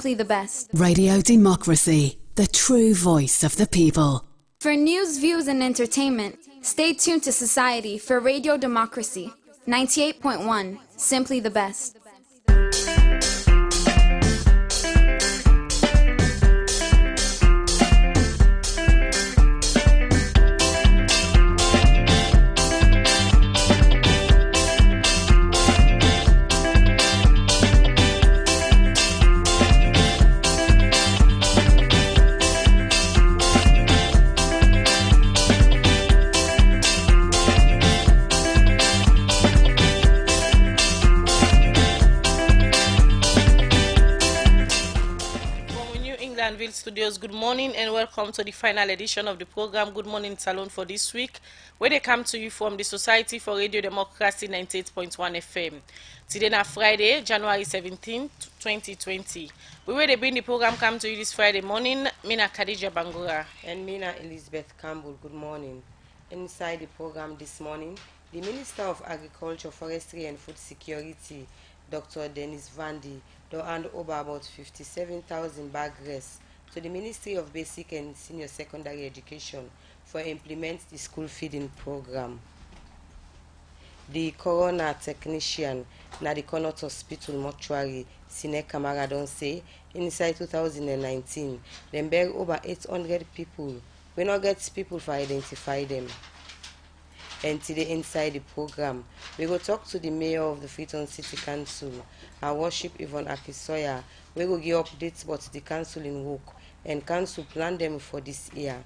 simply the best. Radio Democracy, the true voice of the people. For news, views, and entertainment, stay tuned to Society for Radio Democracy. 98.1, simply the best. Studios, good morning and welcome to the final edition of the program Good Morning Salon for this week, where they come to you from the Society for Radio Democracy 98.1 FM. Today na Friday, January 17, 2020. We will bring the program come to you this Friday morning. Mina Khadija Bangura and Mina Elizabeth Campbell. Good morning. Inside the program this morning, the Minister of Agriculture, Forestry and Food Security, Dr. Dennis Vandi, will hand over about 57,000 bag rests to the Ministry of Basic and Senior Secondary Education for implement the school feeding program. The coroner technician na the Connaught Hospital mortuary, Sine Kamara, don say inside 2019, them bury over 800 people. We not get people for identify them. And today inside the program, we will talk to the mayor of the Freetown City Council, our worship Yvonne Akisoya. We will give updates about the council in work and council plan them for this year.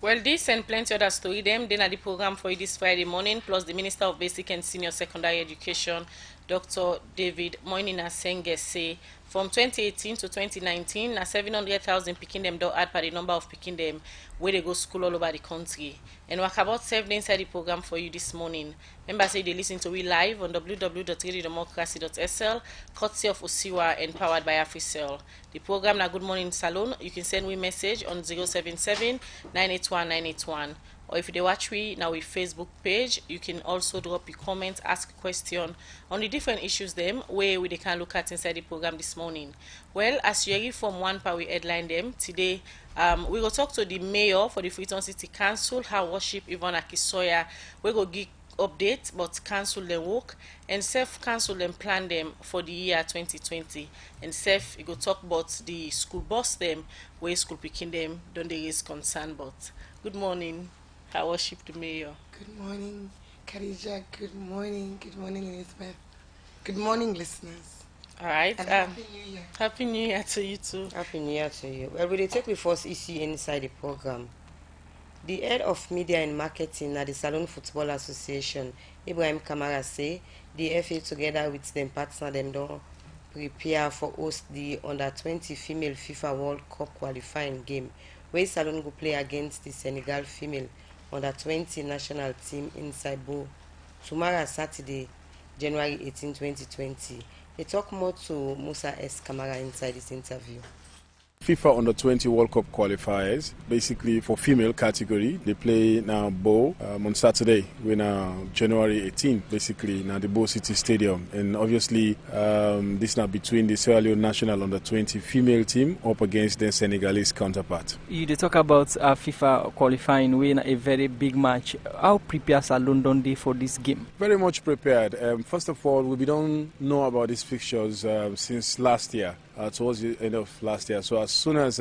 Well, this and plenty other story them then at the program for you this Friday morning, plus the Minister of Basic and Senior Secondary Education, Dr. David Moinina Senge, say from 2018 to 2019, na 700,000 picking them don't add by the number of picking them where they go school all over the country. And we're about 7 inside the program for you this morning. Remember, say they listen to we live on www.radiodemocracy.sl, courtesy of Osiwa and powered by AfriCell. The program na Good Morning Salon. You can send me message on 077-981-981. Or if you watch we now with Facebook page, you can also drop a comment, ask a question on the different issues them where we can look at inside the program this morning. Well, as you hear from one part we headline them today, we will talk to the mayor for the Freetown City Council, her worship Yvonne Akisoya. We will give update but cancel them work and self cancel them plan them for the year 2020 and self go talk about the school bus them where school picking them don't they raise concern. But good morning. I worship the mayor. Good morning, Khadija. Good morning, Elizabeth. Good morning, listeners. All right. And Happy New Year. Happy New Year to you too. Happy New Year to you. Well, we take the first issue inside the program. The head of media and marketing at the Salon Football Association, Ibrahim Kamara, say the FA together with them partner them don't prepare for host the under-20 female FIFA World Cup qualifying game, where Salon go play against the Senegal female under-20 national team inside Bo tomorrow, Saturday, January 18, 2020. They talk more to Musa S. Kamara inside this interview. FIFA Under-20 World Cup qualifiers, basically for female category, they play now Bo on Saturday, when January 18, basically now the Bo City Stadium, and obviously this now between the Sierra Leone national Under-20 female team up against their Senegalese counterpart. You talk about FIFA qualifying, win a very big match. How prepared are London Day for this game? Very much prepared. First of all, we don't know about these fixtures since last year. Towards the end of last year. So as soon as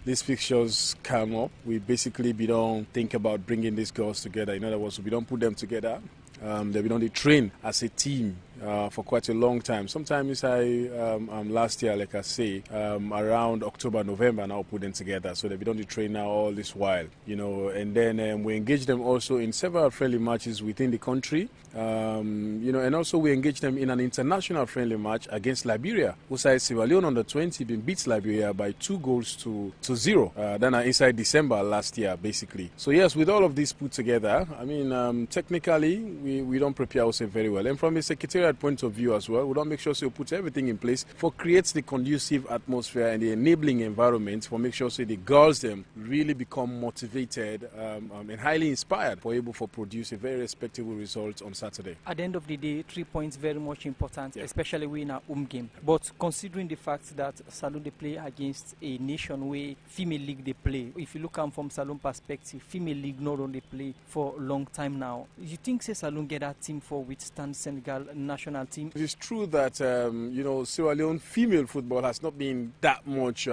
these fixtures come up, we basically don't think about bringing these girls together. In other words, we don't put them together. They don't train as a team for quite a long time. Sometimes last year, like I say, around October, November, now put them together. So they don't train now all this while, and then we engage them also in several friendly matches within the country, and also we engage them in an international friendly match against Liberia. Usai Sierra Leone Under-20 been beats Liberia by 2-0. Then inside December last year, basically. So yes, with all of this put together, technically we don't prepare ourselves very well. And from a secretarial secretariat point of view as well, we don't make sure we put everything in place for creates the conducive atmosphere and the enabling environment for make sure the girls them really become motivated and highly inspired for able to produce a very respectable result on Saturday. At the end of the day, 3 points very much important, especially when a home game. But considering the fact that Salone they play against a nation where female league they play, if you look at from Salone perspective, female league not only play for a long time now. You think say Salone get that team for withstand Senegal national team? It is true that Sierra Leone female football has not been that much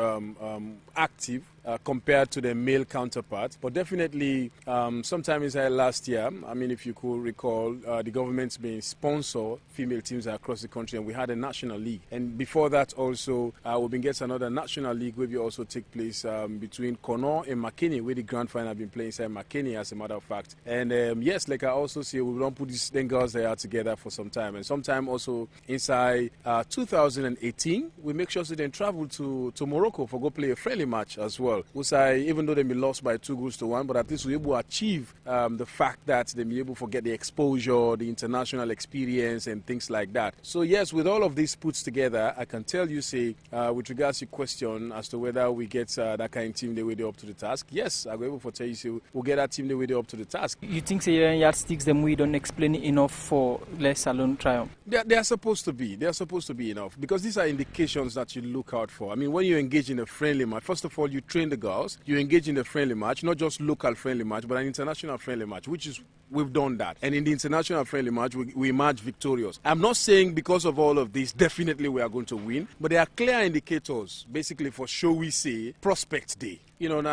active compared to their male counterparts. But definitely, sometime inside last year, I mean, if you could recall, the government's been sponsor female teams across the country, and we had a national league. And before that also, we've been getting another national league where we also take place between Connaught and Makeni, where the grand final have been playing inside Makeni, as a matter of fact. And yes, like I also say, we don't put these then girls there together for some time. And sometime also inside 2018, we make sure they then travel to Morocco for go play a friendly match as well. Usai, even though they be lost by 2-1, but at least we're able to achieve the fact that they be able to get the exposure, the international experience, and things like that. So yes, with all of this put together, I can tell you, say, with regards to your question as to whether we get that kind of team the way they up to the task, yes, I'll be able to tell you, say, we'll get that team the way they up to the task. You think say yardsticks them we don't explain enough for Les Salone triumph? They are supposed to be. They are supposed to be enough because these are indications that you look out for. I mean, when you engage in a friendly match, first of all, you train the girls. You engage in a friendly match, not just local friendly match, but an international friendly match, which is we've done that. And in the international friendly match, we emerge victorious. I'm not saying because of all of this, definitely we are going to win, but there are clear indicators, basically for show we say prospect day. You know, on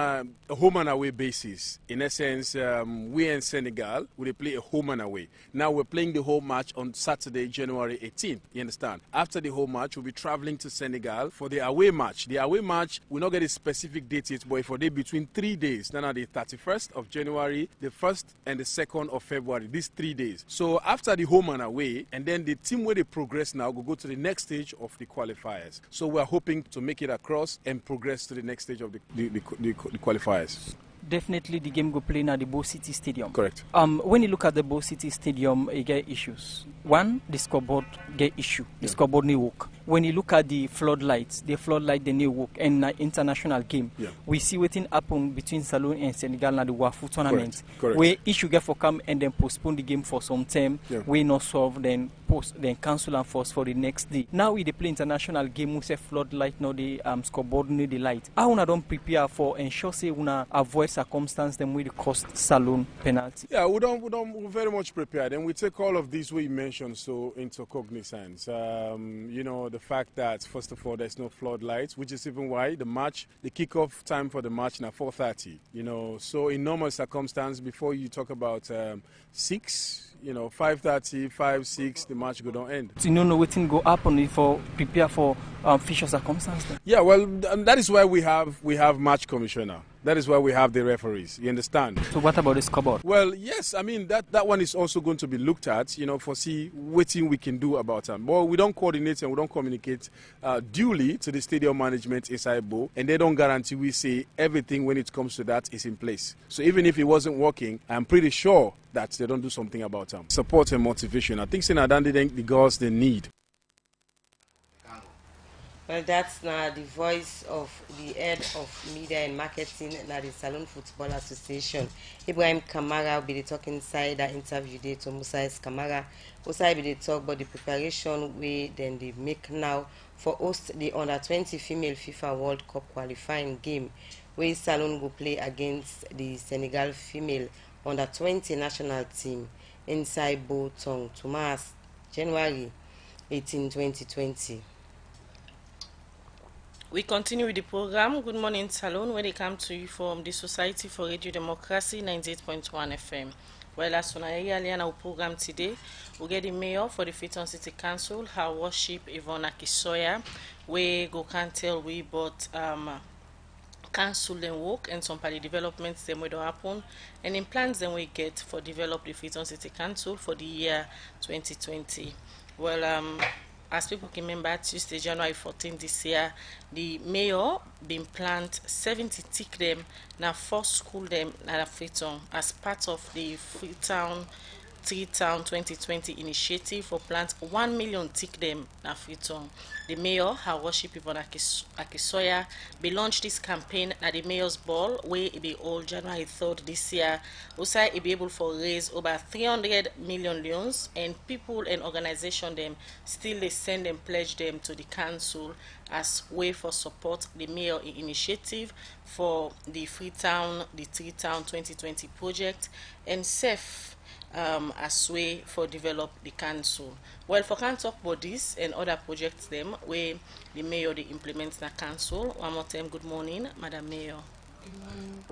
a home and away basis. In essence, we in Senegal, we play a home and away. Now we're playing the home match on Saturday, January 18th. You understand? After the home match, we'll be traveling to Senegal for the away match. The away match, we'll not get a specific date yet, but for day between 3 days. Then on the 31st of January, the 1st and the 2nd of February, these 3 days. So after the home and away, and then the team where they progress now will go to the next stage of the qualifiers. So we're hoping to make it across and progress to the next stage of the qualifiers. Definitely the game go play at the Bow City Stadium. Correct. When you look at the Bow City Stadium, you get issues. One, the scoreboard get issue. The scoreboard need work. When you look at the floodlight they need work. And international game, we see what happen between Salone and Senegal at the Wafu tournament. Correct. Where issue get for come and then postpone the game for some time. We not solve, then cancel and force for the next day. Now we play international game, we say floodlight, now the scoreboard need the light. How una don't prepare for ensure say una avoid circumstance them will cost Salone penalty? Yeah, we're very much prepared, and we take all of these we mentioned so into cognizance. You know, the fact that first of all there's no floodlights, which is even why the kickoff time for the match now 4:30. You know, so in normal circumstance, before you talk about 6. 5:30, 5, 6, the match go don't end. So you know what go happen if prepare for future circumstances? Yeah, well, that is why we have match commissioner. That is why we have the referees. You understand? So what about the scoreboard? Well, yes, I mean that one is also going to be looked at. For see what we can do about them. But we don't coordinate and we don't communicate duly to the stadium management inside Bo, and they don't guarantee we say everything when it comes to that is in place. So even if it wasn't working, I'm pretty sure that they don't do something about them. Support and motivation. I think the girls they need. Well, that's now the voice of the head of media and marketing at the Salone Football Association. Ibrahim Kamara will be the talking inside that interview day to Musai's Kamara. Musai will be the talk about the preparation way then they make now for host the under-20 female FIFA World Cup qualifying game where Salone will play against the Senegal female under-20 national team inside Bo-Tong Thomas, January 18, 2020. We continue with the program. Good morning, Salone, where they come to you from the Society for Radio Democracy, 98.1 FM. Well, as soon as our program today, we get the mayor for the Freetown City Council, Her Worship Yvonne Akisoya, where go can tell we but council then work and some party developments then will happen, and in plans then we get for develop the Freetown City Council for the year 2020. Well, as people can remember, Tuesday, January 14 this year, the mayor been planned 70 tick them now 4 school them at Freetown as part of the Freetown Tree Town 2020 initiative for plant 1 million tick them na Freetown. The mayor, her worship Yvonne Akisoya, be launched this campaign at the mayor's ball where it be all January 3rd this year. Also, it be able to raise over 300 million loans, and people and organization them still they send and pledge them to the council as way for support the mayor initiative for the Freetown, the Tree Town 2020 project, and safe as way for develop the council. Well, for can talk about this and other projects them where the mayor they implement the council. One more time, good morning, Madam Mayor. Good morning.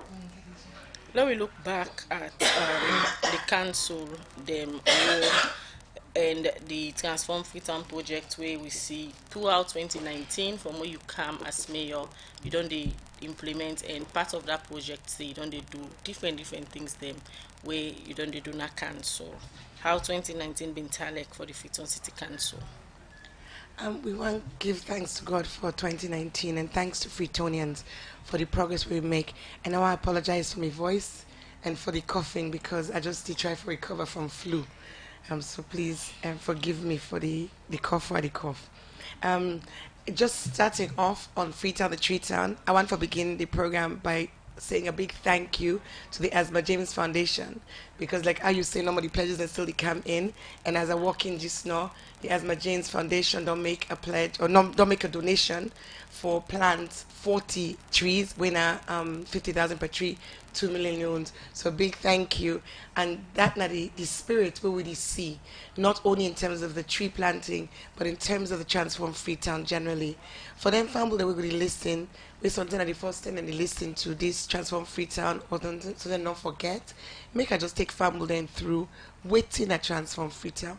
Now we look back at the council, them work and the Transform Freetown project where we see throughout 2019 from where you come as mayor, you don't they implement, and part of that project say you don't they do different things them where you don't they do not council. How 2019 been talek for the Freetown City Council? We want to give thanks to God for 2019 and thanks to Freetonians for the progress we make. And I want to apologize for my voice and for the coughing because I just did try to recover from flu. So please forgive me for the cough or the cough. Just starting off on Freetown, the Tree Town, I want to begin the program by saying a big thank you to the Asma James Foundation, because like how you say, normally pledges that still come in, and as I walk in just now, the Asma James Foundation don't make a pledge or don't make a donation for plant 40 trees, winner 50,000 per tree, 2 million loans. So a big thank you. And that now the spirit we really see, not only in terms of the tree planting, but in terms of the Transform Freetown generally. For them family that we're going to listen, we're something at the first time and they listen to this Transform Freetown, or so they don't forget. Make I just take family then through waiting at Transform Freetown.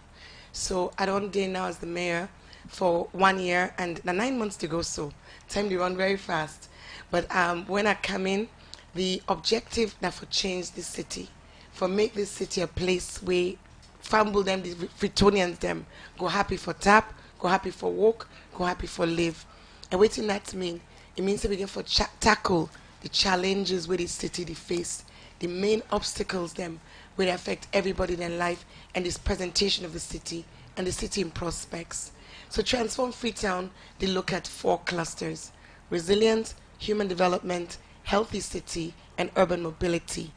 So I don't day now as the mayor for 1 year and 9 months to go, so time to run very fast. But when I come in, the objective that for change this city, for make this city a place where family them, the Freetonians them, go happy for tap, go happy for walk, go happy for live. And waiting that mean, it means that we get for tackle the challenges where this city they face, the main obstacles them will affect everybody in their life, and this presentation of the city and the city in prospects. So Transform Freetown, they look at 4 clusters: resilience, human development, healthy city, and urban mobility.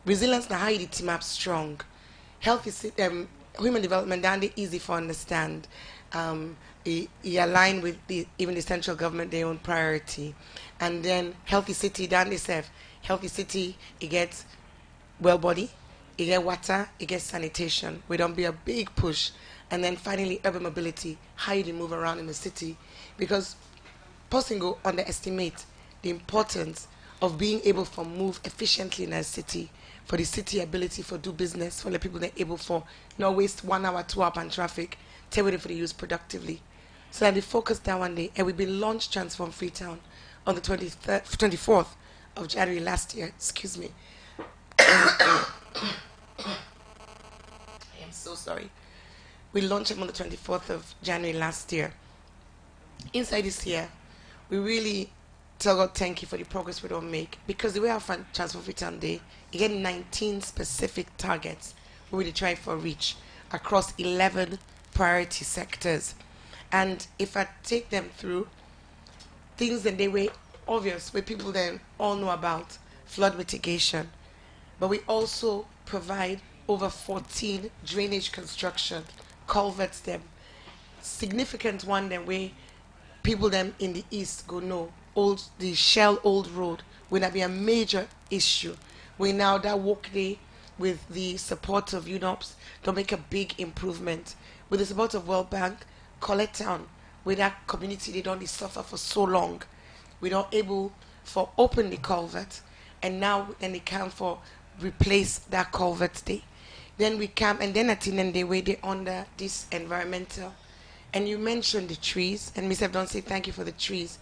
Resilience now how you team up strong. Healthy human development down the easy for understand. It align with even the central government their own priority. And then healthy city down the self. Healthy city, it gets well body, it get water, it gets sanitation. We don't be a big push. And then finally urban mobility, how you move around in the city, because person go underestimate the importance of being able to move efficiently in a city, for the city ability for do business, for the people that are able for not waste 1 hour, 2 hours on traffic, take it for the use productively. So that they focus that one day, and we've been launched Transform Freetown on the 24th of January last year. Excuse me. I am so sorry. We launched them on the 24th of January last year. Inside this year, we really tell God thank you for the progress we don't make, because the way our Transform Freetown Day, you get 19 specific targets we really try for reach across 11 priority sectors. And if I take them through things that they were obvious, where people then all know about, flood mitigation, but we also provide over 14 drainage construction, culverts them, significant one then where people them in the east go know, the Shell Old Road will not be a major issue. We now that walk day with the support of UNOPS to make a big improvement. With the support of World Bank, Collect Town, where that community they don't suffer for so long, we don't able for open the culvert, and now then they can for replace that culvert day. Then we come, and then at the end they way they under this environmental. And you mentioned the trees, and Ms. don't say thank you for the trees.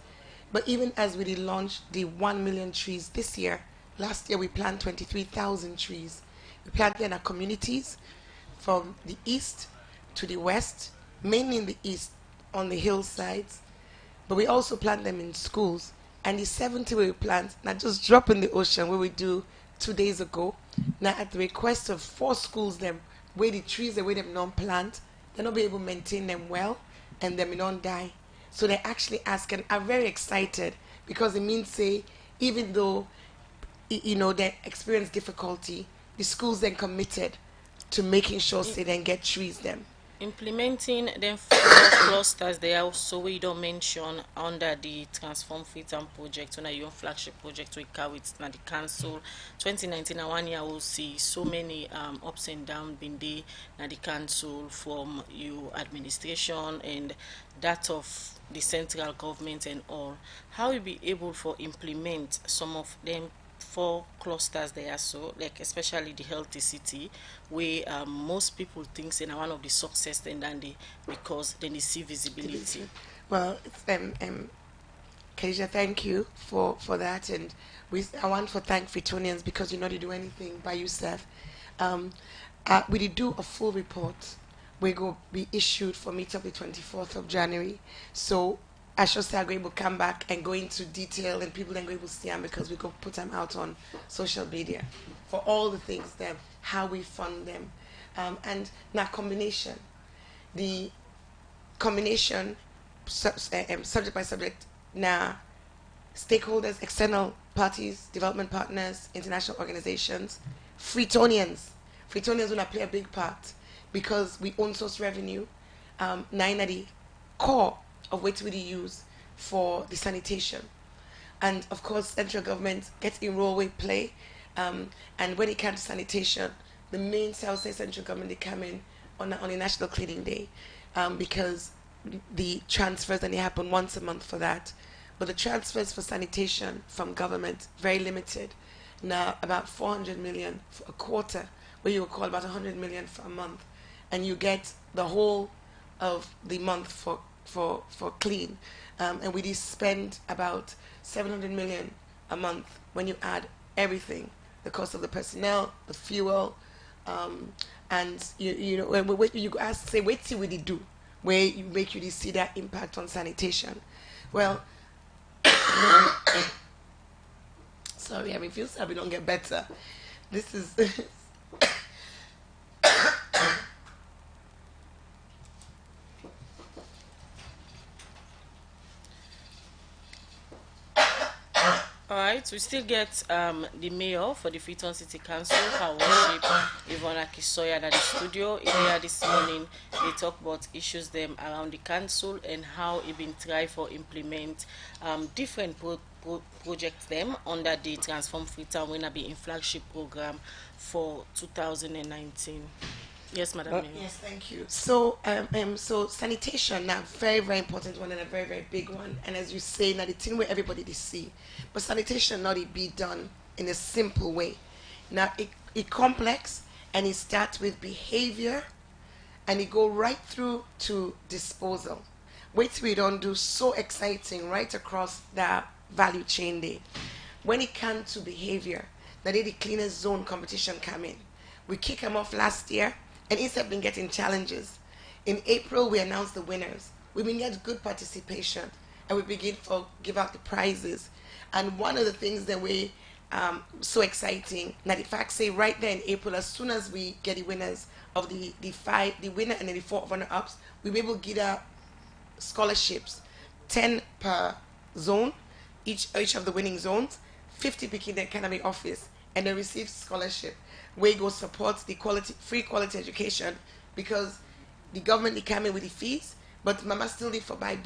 But even as we launched the 1 million trees this year, last year we planted 23,000 trees. We planted in our communities from the east to the west, mainly in the east on the hillsides, but we also plant them in schools. And the 70 we plant, not just drop in the ocean, where we do 2 days ago, now at the request of 4 schools them where the trees, the way them non-plant, they're not be able to maintain them well, and them don't die. So they actually ask and are very excited because it means say, even though they experience difficulty, the schools then committed to making sure say then get trees them. Implementing them four clusters they also we don't mention under the Transform Freetown project, when your flagship project we carry it now the council 2019 and 1 year we'll see so many ups and downs been there now the council from your administration and that of the central government and all. How you be able for implement some of them four clusters there, so like especially the healthy city where most people think say one of the success then they because then they see visibility. Well, Keisha, thank you for that, and I want to thank Fritonians because you know they do anything by yourself. We did do a full report. We go be issued for meet up the 24th of January. So I should say I'm going to come back and go into detail, and people then going to see them because we go put them out on social media for all the things them, how we fund them, and now combination, the combination subject by subject now stakeholders, external parties, development partners, international organizations, Fritonians will play a big part because we own source revenue, 9 core of which we use for the sanitation. And of course, central government gets in role we play. And when it comes to sanitation, the main South State central government, they come in on a National Cleaning Day because the transfers, and they happen once a month for that. But the transfers for sanitation from government, very limited. Now, about 400 million for a quarter, where you would call about 100 million for a month. And you get the whole of the month for clean, and we spend about 700 million a month when you add everything, the cost of the personnel, the fuel, and when you ask say wait till we do where you make you see that impact on sanitation. Well, sorry, I mean feels like we don't get better. This is Alright, we still get the mayor for the Freetown City Council, her worship Ivona Kisoya at the studio. Here this morning they talk about issues them around the council and how it been try for implement different projects them under the Transform Freetown when be in flagship program for 2019. Yes, Madam Mayor. Yes, thank you. So, so sanitation now very very important one and a very very big one. And as you say, now the thing where everybody they see, but sanitation not it be done in a simple way. Now it complex and it starts with behavior, and it go right through to disposal. Wait we don't do so exciting right across the value chain day. When it comes to behavior, now the cleanest zone competition come in. We kick them off last year. And instead of been getting challenges, in April we announced the winners. We've been getting good participation, and we begin to give out the prizes. And one of the things that we so exciting, now the fact say right there in April, as soon as we get the winners of the winner and then the 4 runner-ups, we'll be able to give out scholarships, 10 per zone, each of the winning zones, 50 picking the academy office, and they receive scholarship. Where go support the free quality education, because the government they come in with the fees, but mama still need for buy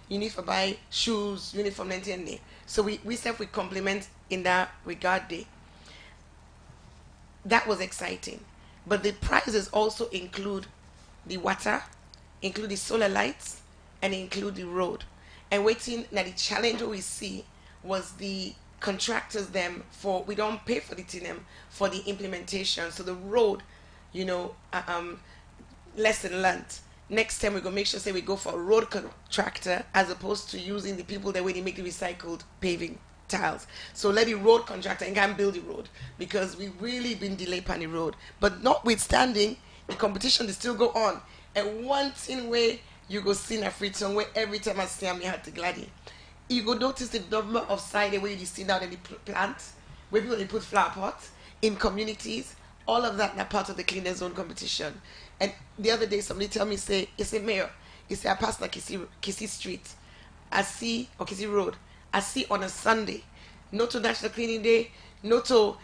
you need for buy shoes, uniform, and so we self we complement in that regard day. That was exciting, but the prizes also include the water, include the solar lights, and include the road. And waiting now the challenge we see was the contractors them for we don't pay for the TNM for the implementation. So the road, lesson learned. Next time we go make sure say we go for a road contractor as opposed to using the people that way they make the recycled paving tiles. So let the road contractor and can build the road, because we really been delayed on the road. But notwithstanding, the competition is still go on. And one thing where you go see in a Freetown where every time I see me had to gladdy. You go notice the number of side where you see down in the plant where people they put flower pots in communities All of that are part of the cleaner zone competition. And the other day, somebody tell me, say, you say, Mayor, you say, I passed like Kissy Street, I see, or Kissy Road, I see on a Sunday, not to National Cleaning Day, not to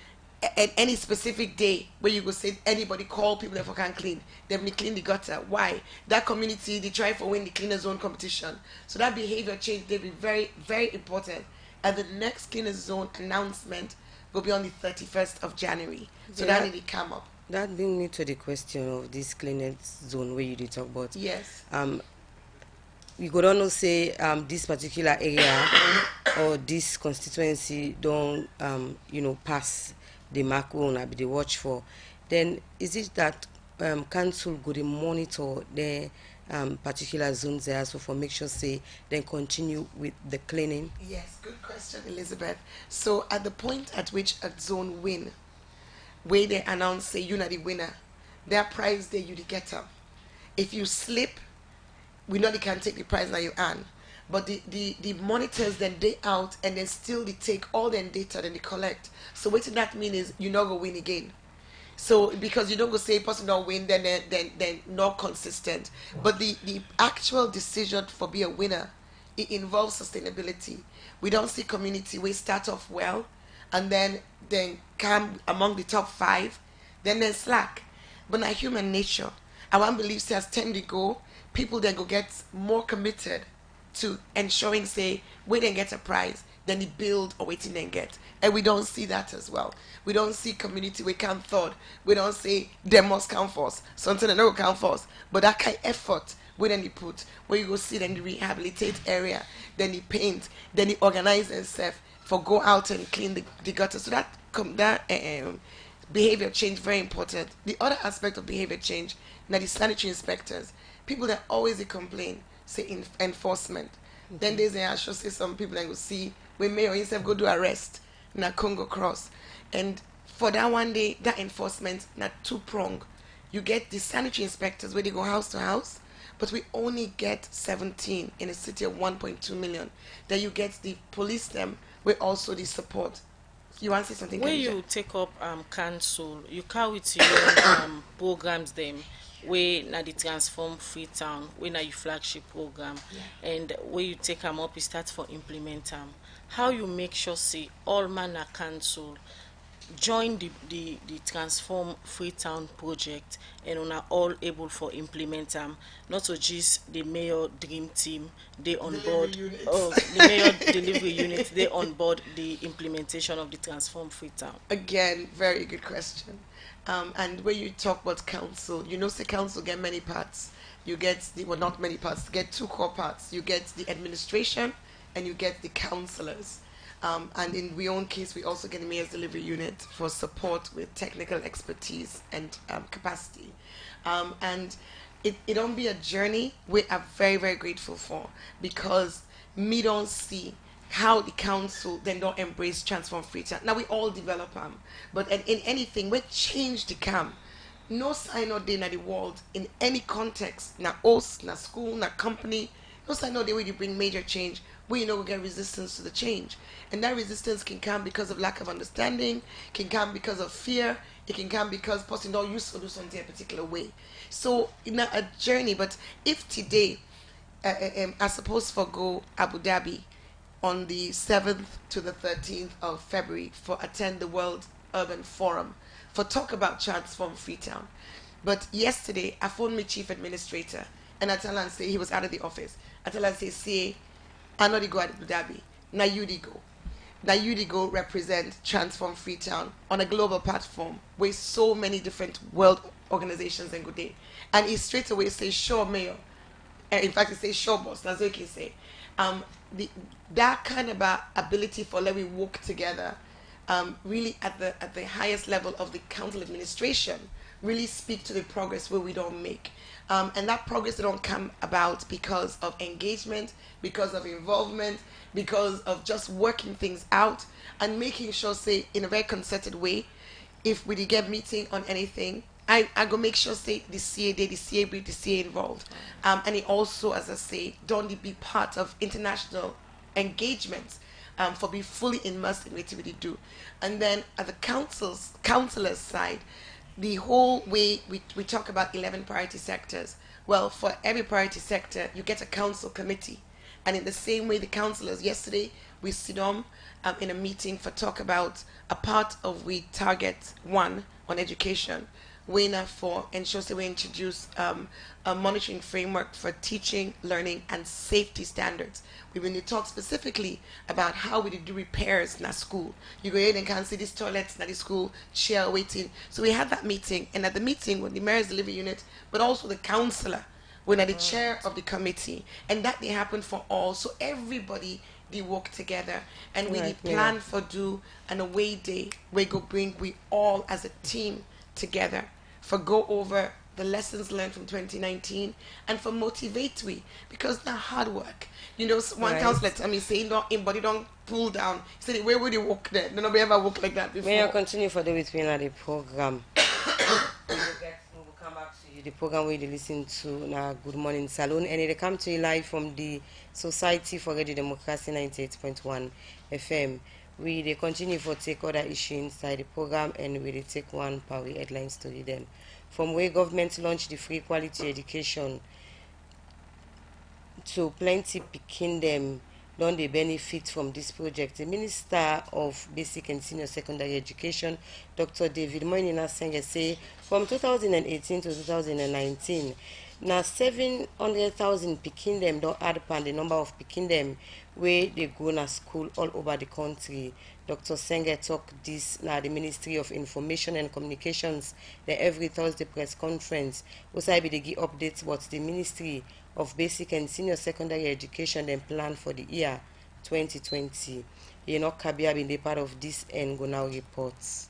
any specific day where you go say anybody call people that can clean, then we clean the gutter. Why? That community, they try for win the cleaner zone competition. So that behavior change, they be very, very important. And the next cleaner zone announcement will be on the 31st of January. So Yeah. that need to come up. That brings me to the question of this cleanliness zone where you did talk about. Yes. We could not say this particular area or this constituency don't pass the mark we wanna be the watch for. Then is it that council go to monitor the particular zones there so for make sure say then continue with the cleaning? Yes, good question, Elizabeth. So at the point at which a zone win, where they announce say you're not the winner, their prize there you the get up. If you slip, we know they can take the prize now you earn. But the monitors then they out and then still they take all their data then they collect. So what that mean is you not go win again. So because you don't go say person don't win then not consistent. But the actual decision for be a winner, it involves sustainability. We don't see community we start off well and then come among the top 5, then slack. But not human nature. I want to believe say as time they go, people then go get more committed to ensuring say we then get a prize, then they build or waiting then get. And we don't see that as well. We don't see community we can't thought. We don't say they must count for us. Something they don't count for us. But that kind of effort we then they put, where you go see then the rehabilitate area, then they paint, then they organize themselves for go out and clean the gutter. So that behavior change very important. The other aspect of behavior change, now the sanitary inspectors, people that always they complain, say enforcement. Then there's I should say some people that go see when mayor himself go do arrest na Congo Cross. And for that one day, that enforcement not two-prong. You get the sanitary inspectors where they go house to house, but we only get 17 in a city of 1.2 million. Then you get the police them with also the support. You want to say something? When Khadija? you take up council, you carry with your programs them where na the transform Freetown, where na your flagship program, and where you take them up, you start for implement them. How you make sure say all manner council join the transform Freetown project and are all able for implement them, not to just the mayor dream team they on board the mayor delivery unit they on board the implementation of the transform Freetown. Again, very good question. And when you talk about council, you know, say council get many parts. You get not many parts. You get 2 core parts. You get the administration, and you get the councillors. And in we own case, we also get the mayor's delivery unit for support with technical expertise and capacity. And it don't be a journey we are very, very grateful for, because me don't see how the council then don't embrace transform Freetown. Now we all develop them, but in anything we change the cam. No sign or day in the world in any context, na us, na school, na company. No sign or day where you bring major change, where you know we get resistance to the change, and that resistance can come because of lack of understanding, can come because of fear, it can come because person don't used to do something a particular way. So it's not a journey. But if today I suppose for go Abu Dhabi on the 7th to the 13th of February for attend the World Urban Forum for talk about transform Freetown. But yesterday I phoned my chief administrator and I tell him say he was out of the office. I tell him say I know they go at Abu Dhabi. Now you they go. Now you they go represent transform Freetown on a global platform with so many different world organizations and good day. And he straight away says sure mayor. In fact, he says sure boss. That's what he can say. That kind of ability for let we work together, really at the highest level of the council administration, really speak to the progress where we don't make, and that progress don't come about because of engagement, because of involvement, because of just working things out and making sure, say, in a very concerted way, if we did get meeting on anything, I go make sure say the CA day, the CA brief, the CA involved, and it also, as I say, don't be part of international engagements, for be fully immersed in what we do. And then at the councilors side, the whole way we talk about 11 priority sectors. Well, for every priority sector, you get a council committee. And in the same way, the councillors, yesterday, we sit in a meeting for talk about a part of we target one on education, winner for ensure we introduce a monitoring framework for teaching, learning, and safety standards. We will talk specifically about how we do repairs in our school. You go in and can see these toilets in the school, chair waiting. So we had that meeting, and at the meeting, with the mayor's delivery unit, but also the councillor, when at the chair of the committee, and that they happen for all. So everybody they work together, and we Right, plan for do an away day we go bring we all as a team together for go over the lessons learned from 2019 and for motivate we because now hard work. You know, one Right. counselor tell me say no, body don't pull down. He said where would you walk there? Nobody ever walk like that before. May I continue for the with me at the program? We will come back to you. The program we listen to now Good Morning Saloon, and it come to you live from the Society for Radio Democracy 98.1 FM. We they continue for take other issue inside the program, and we dey take one per week headline story then. From where government launched the free quality education to plenty pikin dem don dey benefit from this project. The Minister of Basic and Senior Secondary Education, Dr. David Moinina Senge, say from 2018 to 2019, na 700,000 pikin dem don add upon the number of pikin dem wey dey go na school all over the country. Dr. Senge talk this na the Ministry of Information and Communications the every Thursday press conference. Also, I be dey give updates what the Ministry of Basic and Senior Secondary Education then plan for the year 2020. Enoch Kabia been the part of this and go now reports.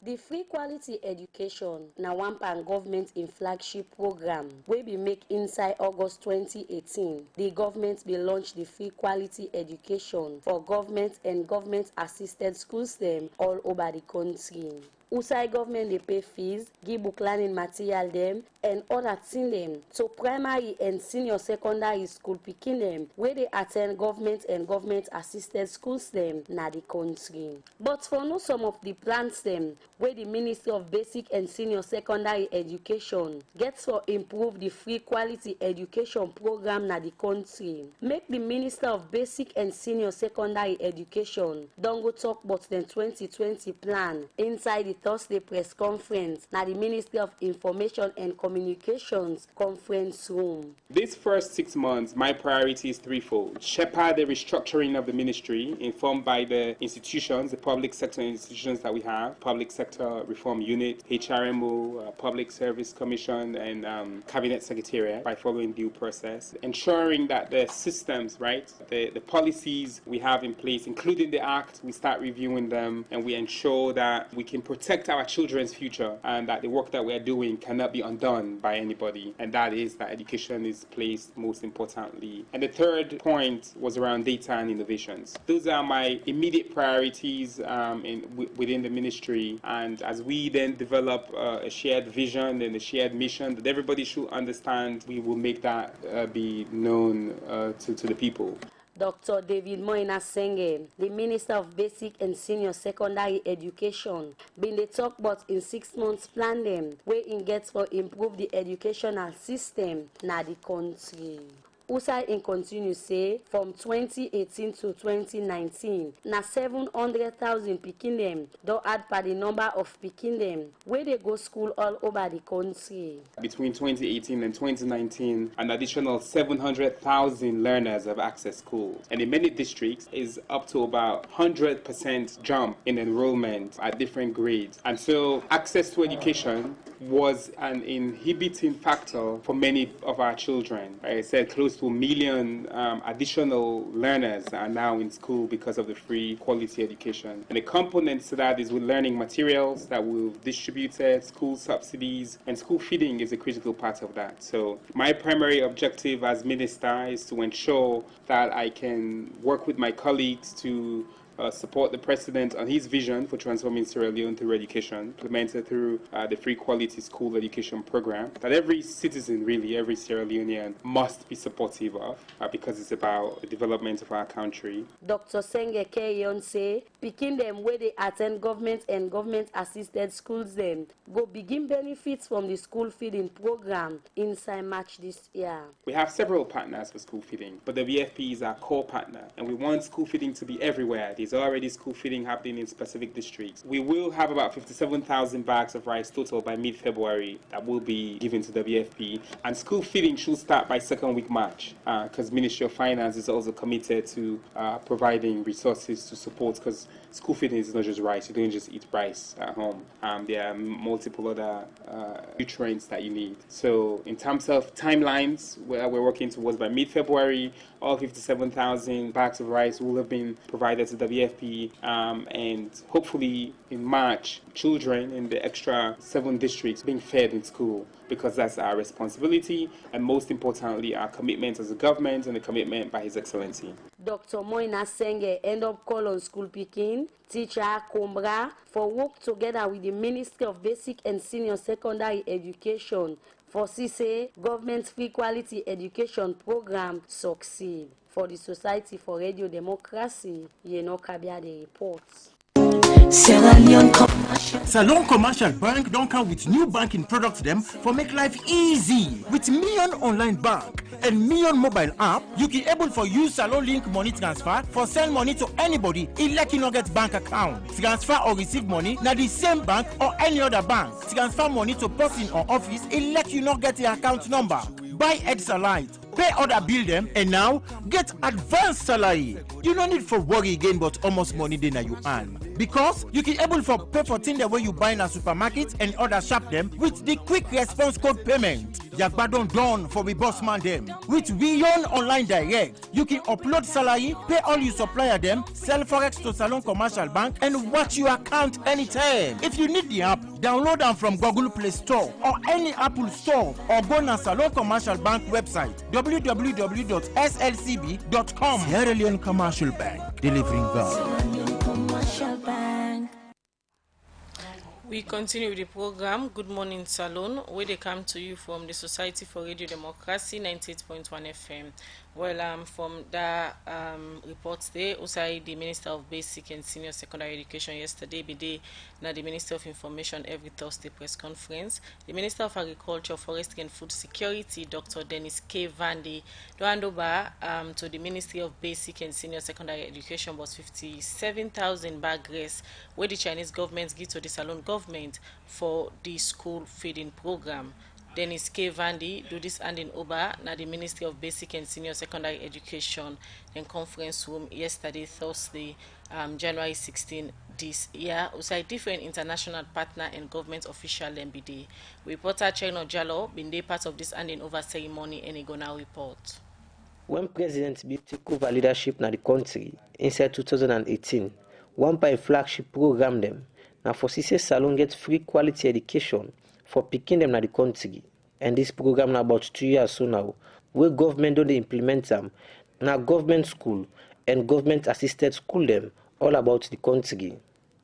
The free quality education na one pan government in flagship program wey be make INSAI August 2018. The government will launch the free quality education for government and government assisted schools them all over the country. INSAI government they pay fees, give book learning material them and other thing them to primary and senior secondary school pikin them where they attend government and government assisted schools them na the country. But for no some of the plans them where the Ministry of Basic and Senior Secondary Education gets for improve the free quality education program na the country. Make the Minister of Basic and Senior Secondary Education don't go talk about the 2020 plan inside the Thursday press conference na the Ministry of Information and Communications conference room. This first 6 months, my priority is threefold. Shepherd the restructuring of the ministry, informed by the institutions, the public sector institutions that we have, Public Sector Reform Unit, HRMO, Public Service Commission, and Cabinet Secretariat, by following due process. Ensuring that the systems, right, the policies we have in place, including the Act, we start reviewing them, and we ensure that we can protect our children's future, and that the work that we are doing cannot be undone by anybody, and that is that education is placed most importantly. And the third point was around data and innovations. Those are my immediate priorities within the ministry, and as we then develop a shared vision and a shared mission that everybody should understand, we will make that be known to the people. Dr. David Moina Senge, the Minister of Basic and Senior Secondary Education, been they talk about in 6 months plan them where in gets for improve the educational system na the country. USAI in continue say from 2018 to 2019 na 700,000 pikin dem don add per the number of pikin dem where they go school all over the country. Between 2018 and 2019, an additional 700,000 learners have accessed schools, and in many districts is up to about 100% jump in enrollment at different grades. And so access to education was an inhibiting factor for many of our children. Like I said, close to 1 million additional learners are now in school because of the free quality education. And the components to that is with learning materials that we've distributed, school subsidies, and school feeding is a critical part of that. So my primary objective as minister is to ensure that I can work with my colleagues to support the president on his vision for transforming Sierra Leone through education, implemented through the free quality school education program that every citizen, really, every Sierra Leonean must be supportive of because it's about the development of our country. Dr. Senge Keyon say, picking them where they attend government and government-assisted schools them go begin benefits from the school feeding program INSAI March this year. We have several partners for school feeding, but the VFP is our core partner, and we want school feeding to be everywhere. There's already school feeding happening in specific districts. We will have about 57,000 bags of rice total by mid-February that will be given to the VFP, and school feeding should start by second week March, because Ministry of Finance is also committed to providing resources to support, because school feeding is not just rice. You don't just eat rice at home. There are multiple other nutrients that you need. So in terms of timelines, we're working towards by mid-February, all 57,000 bags of rice will have been provided to the VFP, and hopefully in March, children in the extra 7 districts being fed in school, because that's our responsibility, and most importantly, our commitment as a government and the commitment by His Excellency. Dr. Moina Senge end up call on school picking, teacher Kombra for work together with the Ministry of Basic and Senior Secondary Education for CISE government free quality education program succeed. For the Society for Radio Democracy, Yeno Kabia the reports. Salon Commercial Bank don't come with new banking products them for make life easy. With Million Online Bank and Million Mobile app, you can able for use Salon Link money transfer for send money to anybody like you not get bank account. Transfer or receive money na the same bank or any other bank. Transfer money to person or office like you not get the account number. Buy Ed-Salite, pay other bill them, and now get advanced salary. You don't need for worry again, but almost money then you earn. Because you can able for pay for things the way you buy in a supermarket and other shop them with the quick response code payment. Yagbadon done for we boss man them. With Beyond Online Direct, you can upload salary, pay all your supplier them, sell forex to Salon Commercial Bank, and watch your account anytime. If you need the app, download them from Google Play Store or any Apple Store, or go to Salon Commercial Bank website www.slcb.com. Sierra Leone Commercial Bank, delivering value. We continue with the program Good Morning Salon, where they come to you from the Society for Radio Democracy 98.1 FM. Well, from the reports there, also the Minister of Basic and Senior Secondary Education yesterday, the Minister of Information every Thursday press conference. The Minister of Agriculture, Forestry and Food Security, Dr. Dennis K. Vandy, to hand over to the Ministry of Basic and Senior Secondary Education was 57,000 bag rice, where the Chinese government give to the Salon government for the school feeding program. Dennis K. Vandy do this handing over na the Ministry of Basic and Senior Secondary Education in conference room yesterday, Thursday, January 16 this year. Also, different international partner and government official MBD. Reporter Chino Jallo been day part of this handing over ceremony and he go now report. When President Bill took over leadership in the country inside 2018, one by flagship program them now for CISE Salon get free quality education for picking them in the country. And this program now about 2 years so now, where government don't implement them, now government school and government assisted school them all about the country.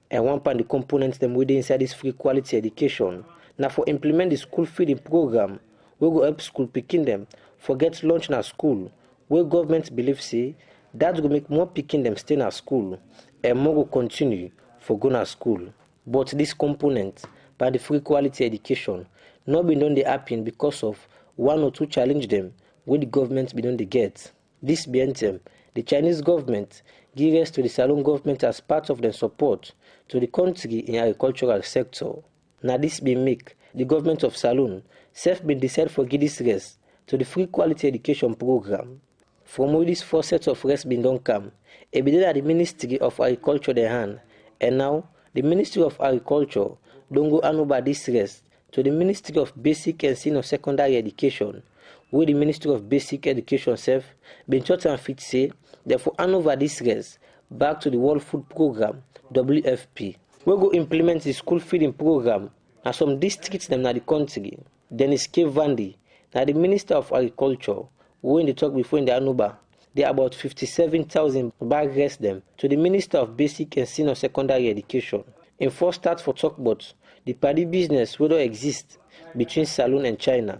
And one part the components them within inside this free quality education. Now for implement the school feeding program, we go help school picking them for get lunch in a school, where government believe say that will make more picking them stay in a school and more will continue for going to school. But this component by the free quality education not been done the happen because of one or two challenge them where the government be done the get. This being them, the Chinese government give rest to the Salon government as part of their support to the country in agricultural sector. Now this be make the government of Salon self been decided for give this rest to the free quality education program. From where this 4 sets of rest been done come, it be that the Ministry of Agriculture their hand, and now the Ministry of Agriculture don't go hand over this rest to the Ministry of Basic and Senior Secondary Education, where the Ministry of Basic Education self been taught and fit say, therefore hand over this rest back to the World Food Program, WFP. We go implement the school feeding program and some districts them in the country. Dennis K. Vandy, now the Minister of Agriculture, who in the talk before in the Anuba, there are about 57,000 bag rest them to the Minister of Basic and Senior Secondary Education. In first start for talk about the paddy business will exist between Saloon and China.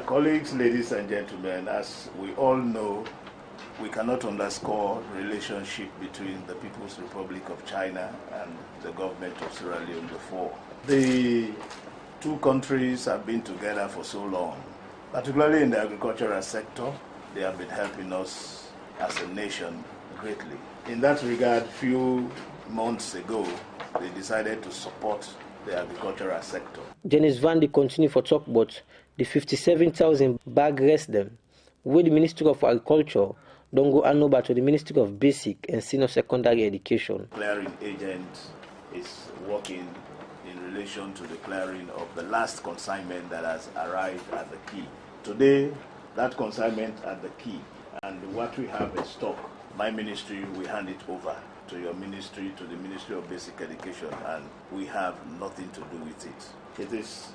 Colleagues, ladies and gentlemen, as we all know, we cannot underscore the relationship between the People's Republic of China and the government of Sierra Leone before. The two countries have been together for so long, particularly in the agricultural sector. They have been helping us as a nation greatly. In that regard, few months ago, they decided to support the agricultural sector. Dennis Vandy continue for talk about the 57,000 bag rest them with the Ministry of Agriculture don't go hand over to the Ministry of Basic and Senior Secondary Education. Clearing agent is working in relation to the clearing of the last consignment that has arrived at the key. Today, that consignment at the key and what we have in stock, my ministry will hand it over to your ministry, to the Ministry of Basic Education, and we have nothing to do with it. It is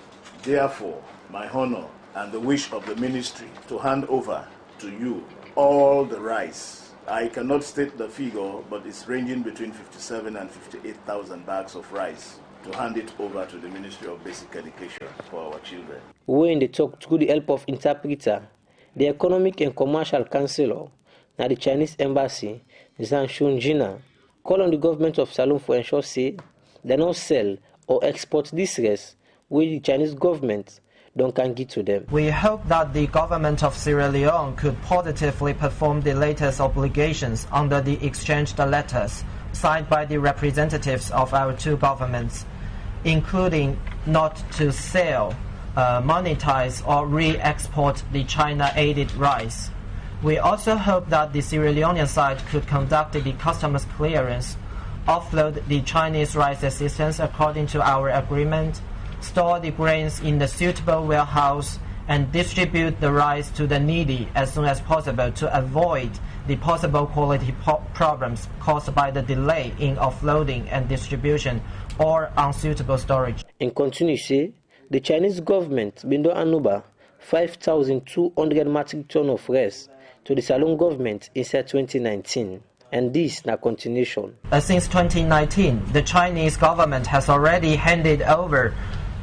therefore my honor and the wish of the ministry to hand over to you all the rice. I cannot state the figure, but it's ranging between 57 and 58,000 bags of rice to hand it over to the Ministry of Basic Education for our children. When they talk through the help of interpreter, the Economic and Commercial Councilor, now the Chinese Embassy, Zhang Shunjina, call on the government of Saloon for ensure say they don't sell or export this rice where the Chinese government don't can give to them. We hope that the government of Sierra Leone could positively perform the latest obligations under the exchanged letters signed by the representatives of our two governments, including not to sell, monetize or re-export the China-aided rice. We also hope that the Sierra Leonean side could conduct the customs clearance, offload the Chinese rice assistance according to our agreement, store the grains in the suitable warehouse, and distribute the rice to the needy as soon as possible to avoid the possible quality problems caused by the delay in offloading and distribution or unsuitable storage. In continuity, the Chinese government been do anuba 5,200 metric tons of rice to the Saloon government inside 2019, and this na continuation. Since 2019, the Chinese government has already handed over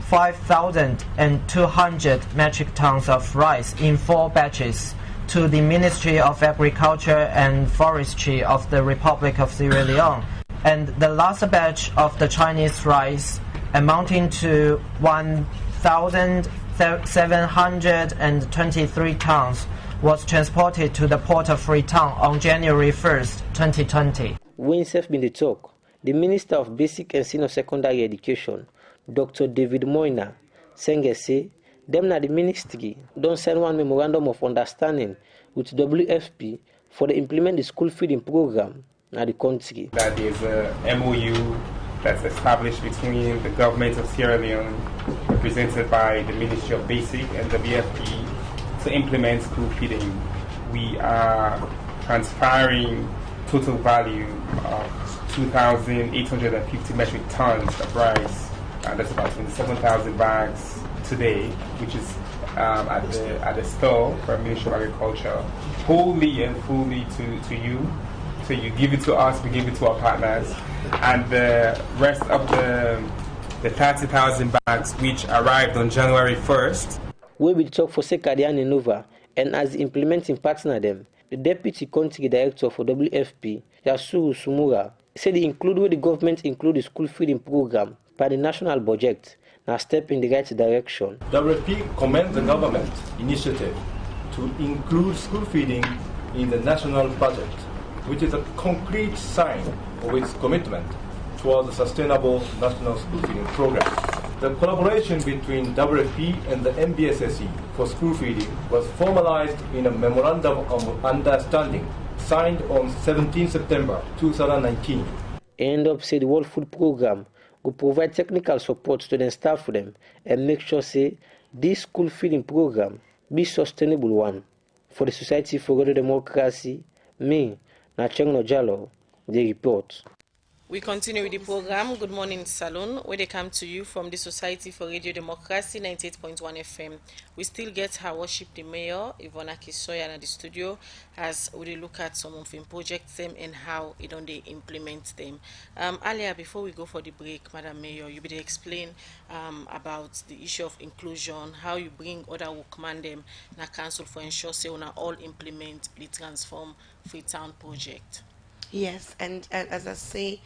5,200 metric tons of rice in 4 batches to the Ministry of Agriculture and Forestry of the Republic of Sierra Leone, and the last batch of the Chinese rice, amounting to 1,723 tons, was transported to the port of Freetown on January 1st, 2020. When self been the talk, the Minister of Basic and Senior Secondary Education, Dr. David Moina, say them na the ministry don't sign one memorandum of understanding with WFP for the implement the school feeding program na the country. That is a MOU that's established between the government of Sierra Leone, represented by the Ministry of Basic and WFP, to implement school feeding. We are transferring total value of 2,850 metric tons of rice, and that's about 27,000 bags today, which is at the store for Ministry of Agriculture, wholly and fully to you. So you give it to us, we give it to our partners, and the rest of the 30,000 bags which arrived on January 1st. We will talk for Sekadian Nova, and as the implementing partner them, the Deputy Country Director for WFP, Yasuru Sumura, said the government include the school feeding program by the national budget, now step in the right direction. WFP commends the government initiative to include school feeding in the national budget, which is a concrete sign of its commitment towards a sustainable national school feeding program. The collaboration between WFP and the MBSSE for school feeding was formalized in a memorandum of understanding signed on 17 September 2019. End up say the World Food Program will provide technical support to the staff for them and make sure say this school feeding program be sustainable one. For the Society for Radio Democracy, me, Nacheng Nojalo, the report. We continue with the program Good Morning Salon, where they come to you from the Society for Radio Democracy 98.1 FM. We still get her worship the mayor, Ivona Kisoya, at the studio as we look at some of the projects them and how it on they implement them. Earlier, before we go for the break, Madam Mayor, you better explain about the issue of inclusion, how you bring other workmen them na council for ensure say on all implement the transform Freetown project. Yes, and as I say,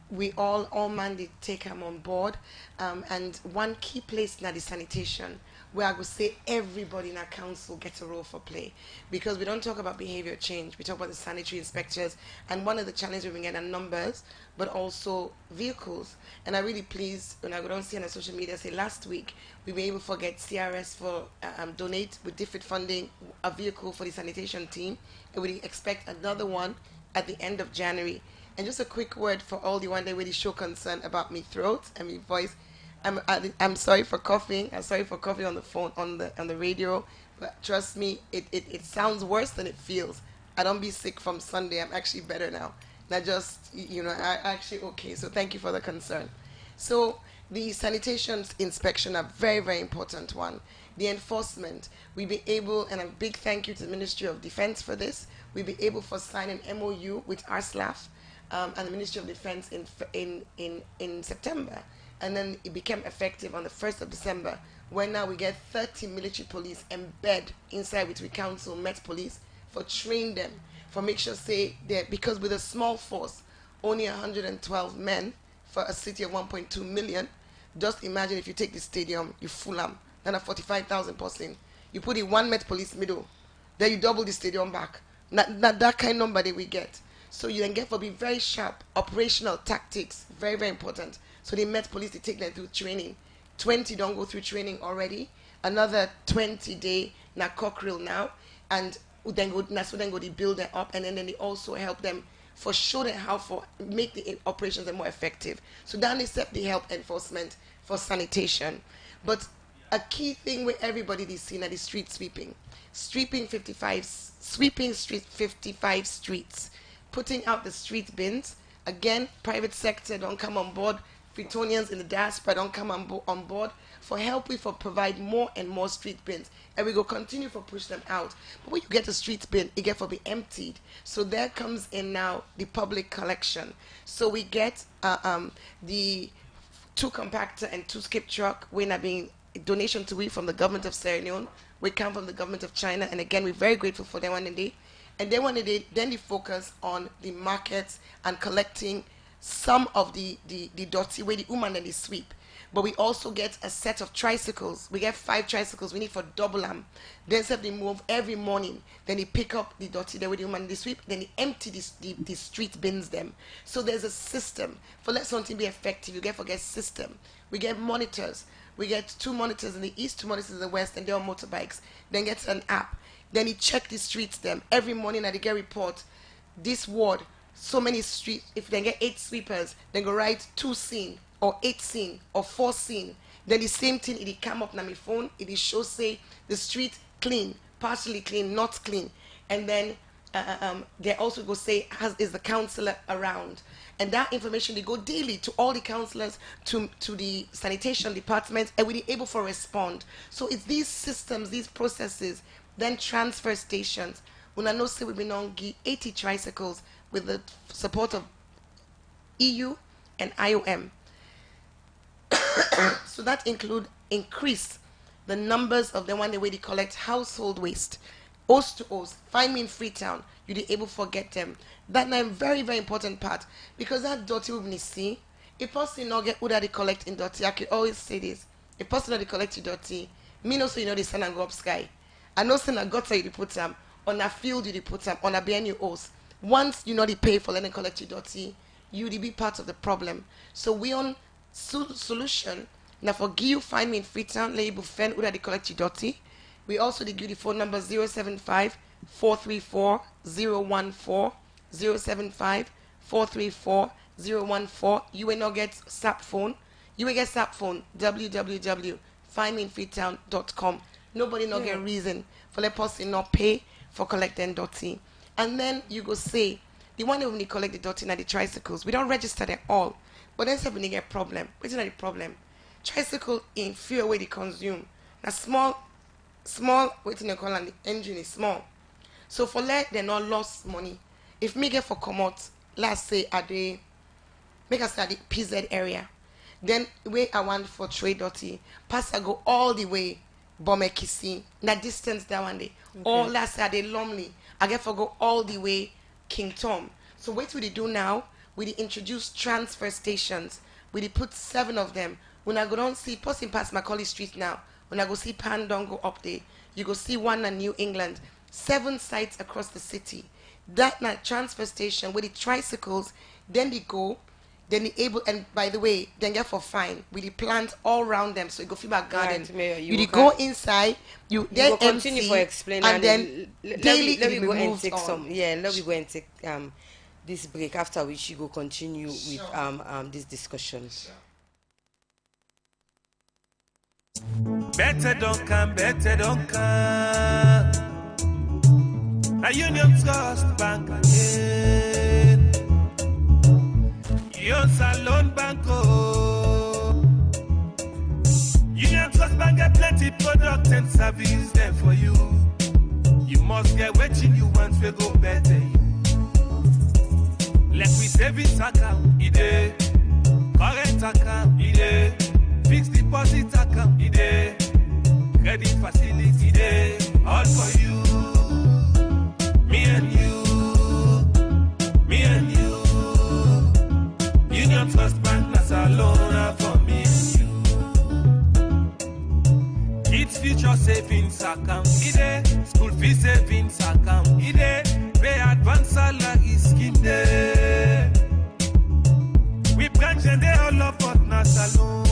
we all man they take them on board, and one key place now the sanitation, where I would say everybody in our council gets a role for play, because we don't talk about behavior change, we talk about the sanitary inspectors, and one of the challenges we've been getting are numbers, but also vehicles. And I'm really pleased when I go down see on the social media say last week we were able to get CRS for donate with different funding a vehicle for the sanitation team, and we expect another one at the end of January. And just a quick word for all the one that really show concern about me throat and me voice. I'm sorry for coughing. I'm sorry for coughing on the phone, on the radio. But trust me, it sounds worse than it feels. I don't be sick from Sunday. I'm actually better now. Not just, I actually okay. So thank you for the concern. So the sanitation inspection are very, very important one. The enforcement, we be able, and a big thank you to the Ministry of Defense for this, we be able to sign an MOU with ARSLAF and the Ministry of Defense in September. And then it became effective on the 1st of December, when now we get 30 military police embed inside with we council Met Police for train them, for make sure say that, because with a small force, only 112 men for a city of 1.2 million, just imagine if you take the stadium, you full them, then a 45,000 person, you put the one Met Police middle, then you double the stadium back. Not that kind of number that we get. So you then get for be very sharp, operational tactics, very, very important. So they Met Police, they take them through training. 20 don't go through training already. Another 20 day na cockerel now. And then go, so then go they build them up, and then they also help them for show them how for make the operations more effective. So then they set the help enforcement for sanitation. But a key thing with everybody they see now the street sweeping. Sweeping 55 streets, putting out the street bins. Again, private sector don't come on board. Freetonians in the diaspora don't come on board for help we for provide more and more street bins, and we go continue for push them out. But when you get a street bin, it get for be emptied. So there comes in now the public collection. So we get the 2 compactor and 2 skip truck. We're not being donation to we from the government of Sierra Leone. We come from the government of China, and again we're very grateful for them one day. And then then they focus on the markets and collecting some of the dirty way the woman and the sweep. But we also get a set of tricycles. We get 5 tricycles. We need for double them. Then they move every morning. Then they pick up the dirty there with the woman and the sweep. Then they empty the street bins them. So there's a system. For let something be effective, you get system. We get monitors. We get 2 monitors in the east, 2 monitors in the west, and they're on motorbikes. Then get an app. Then he check the streets them. Every morning they get report. This ward, so many streets, if they get 8 sweepers, they go write 2 scene, or 8 scene, or 4 scene. Then the same thing, it come up on my phone, it show say the street clean, partially clean, not clean. And then they also go say, is the councillor around? And that information, they go daily to all the councillors, to the sanitation department, and we're able to respond. So it's these systems, these processes, then transfer stations. When I know say we've been on 80 tricycles with the support of EU and IOM. So that increase the numbers of the one way they collect household waste. Host to host, find me in Freetown, you'll be able to forget them. That's a very, very important part, because that dirty we see, a person not get who that they collect in dirty. I can always say this. A person that they collect in dirty, me no so they send and go up sky. I know send a gutter you put them, on a field you put them, on a BNU host. Once you know they pay for letting collect your dirty, you be part of the problem. So we on solution. Now for you find me in Freetown, label fan who that they collect your dirty. We also give you the phone number 075 434 014 075 434 014. You will not get SAP phone. You will get SAP phone www.findmeinfreetown.com. Nobody not get reason for let person not pay for collecting dirty. And then you go say The one when they collect the dirty and the tricycles, we don't register them all. But then when they get problem, what's not the problem? Tricycle in few way they consume. Now small waiting they call and the engine is small. So for let they not lost money. If me get for come out, let's say at the make us at the PZ area. Then way I want for trade dirty, pass I go all the way Bomekisi, that distance that one day. Okay. Or last say they Lumley. I get for go all the way King Tom. So what we do now? We introduce transfer stations. We put 7 of them. When I go down see passing past Macaulay Street now, when I go see Pandong go up there, you go see one in New England. 7 sites across the city. That night transfer station where the tricycles, then they go, then they able, and by the way, then get for fine. We plant all around them, so you go feel my garden. Right, Mayor, you go inside, you then continue empty, for explain, and then daily let me go and take on. some. Yeah, let me go and take this break. After which you go continue with this discussion. Better don't come. A Union Trust Bank again. Your Salon Banco. Union Trust Bank get plenty product and service there for you. You must get what you want to go better. Let me savings account, ide. Current account, ide. Fixed deposit account, ide. Credit facility, ide. All for you. Me and you. Union Trust Bank, that's a loan for me and you. It's future savings account, ide. School fee savings account, ide. Pay advance salary scheme, ide. We branch and they all love but not alone.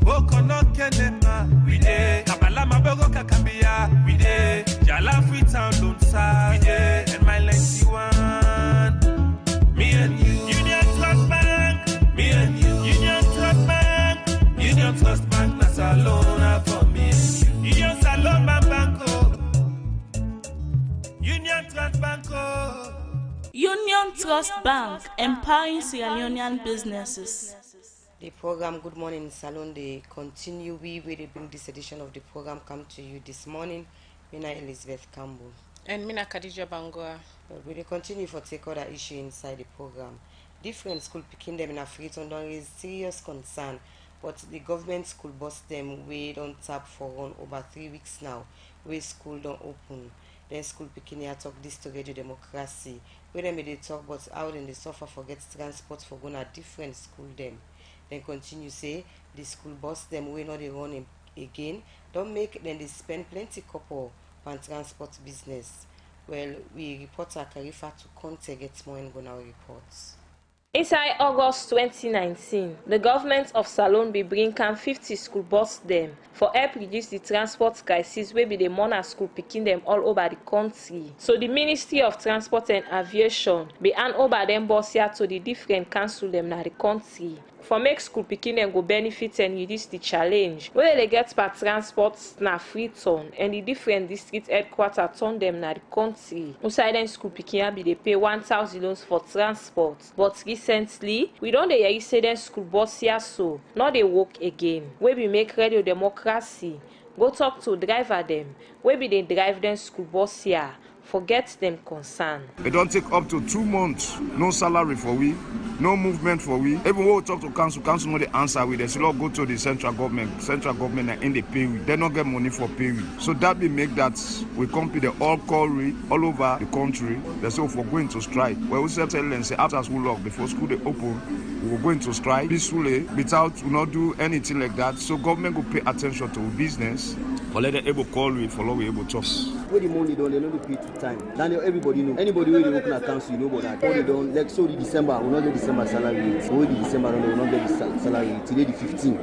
Bokono kenema, we de. Kabala mabogo kakambia, we de. Jala free town loan sa, we de. And my 91, me and you. Union Trust Bank, me and you. Union Trust Bank, Union Trust Bank, that's a loan for me and you. Union Salon Banco, Union Trust Banco. Union Trust Bank, empowering Sierra Leonean businesses. The program Good Morning Salon, they continue. We will bring this edition of the program come to you this morning. Mina Elizabeth Campbell. And Mina Khadija Bangoa. We will continue for take other issue inside the program. Different school picking them in Africa don't raise serious concern, but the government school bus them we don't tap for run over 3 weeks now. Where school don't open. Then school picking here talk this to radio democracy. Where them they talk but out in the suffer forget transport for going a different school them. Then continue say the school bus them we know they run again. Don't make them they spend plenty couple on transport business. Well, we reporter Karifa to Conte gets more in our reports. Inside August 2019, the government of Salon be bring 50 school bus them for help reduce the transport crisis where be the monarch school picking them all over the country. So the Ministry of Transport and Aviation be hand over them bus here to the different council them na the country. For make school picking them go benefit and reduce the challenge where they get per transport na free turn and the different district headquarters turn them na the country. Inside them school picking be they pay 1,000 loans for transport, but recently we don't hear say them school bus here so not they work again. Where we make radio democracy go talk to driver them where be they drive them school bus here. Forget them concern. It don't take up to 2 months. No salary for we, no movement for we. Even when we talk to council know the answer with us. Still go to the central government. Central government and they pay we. They don't get money for pay we. So that will make that we compete the all call rate all over the country. They say for going to strike. Well, we tell them say after school lock before school they open, we will go into strike peacefully without we not do anything like that. So government will pay attention to business. For let them able call we for we able to. Where the money don't they don't pay to time. Then everybody know. Anybody where they open accounts, you know about that. What they don't like so the December will not get December salary. So the December will not get the salary. Today the 15th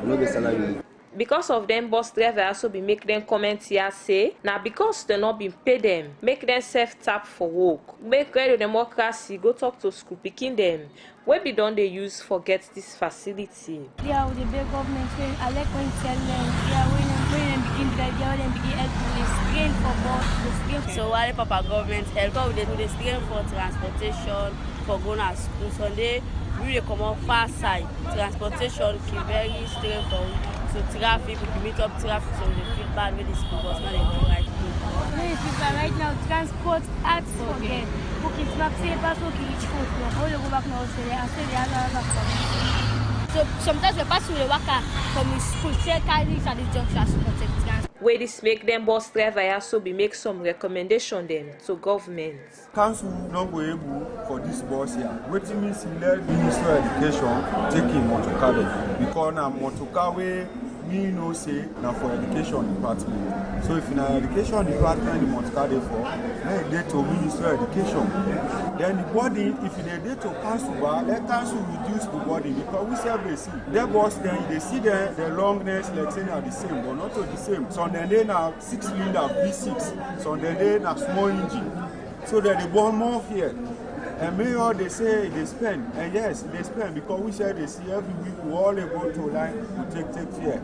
will not get salary. Because of them, bus driver also be make them comment here say now because they not been pay them, make them self tap for work. Make radio democracy go talk to school picking them. Where be done they use forget this facility. Yeah, with the big government, I like when tell them, yeah, when when they begin drive, they begin help the strain for bus, the strain. So while Papa government help, how they do the strain for transportation for going to school Sunday, we dey come on far side. Transportation is very strain for we. So traffic, we meet up traffic, so they feel bad with the school bus, now they do right thing. Many people right now transport hard to forget. Okay, it's not safe, but okay, each foot. How you go back now, say they have so sometimes we pass through the worker from the school, say carry at the junction to protect transport. Where this make them bus driver also be make some recommendation them to government. Council no go able for this bus here. Waiting means let Ministry of Education take in motorcar because na motorcar wey me know say na for education department. So if in our education department the motorcar dey for, let dey to Ministry of Education. Then the body, if they dey to council, let council reduce the body because we self dey see. Their bus then they see the longness like say na the same, but not to the same. So then they na 6-cylinder V6. So then they na small engine. So that they burn more here. And mayor they say they spend, and yes they spend because we say they see every week we all go to line we take here.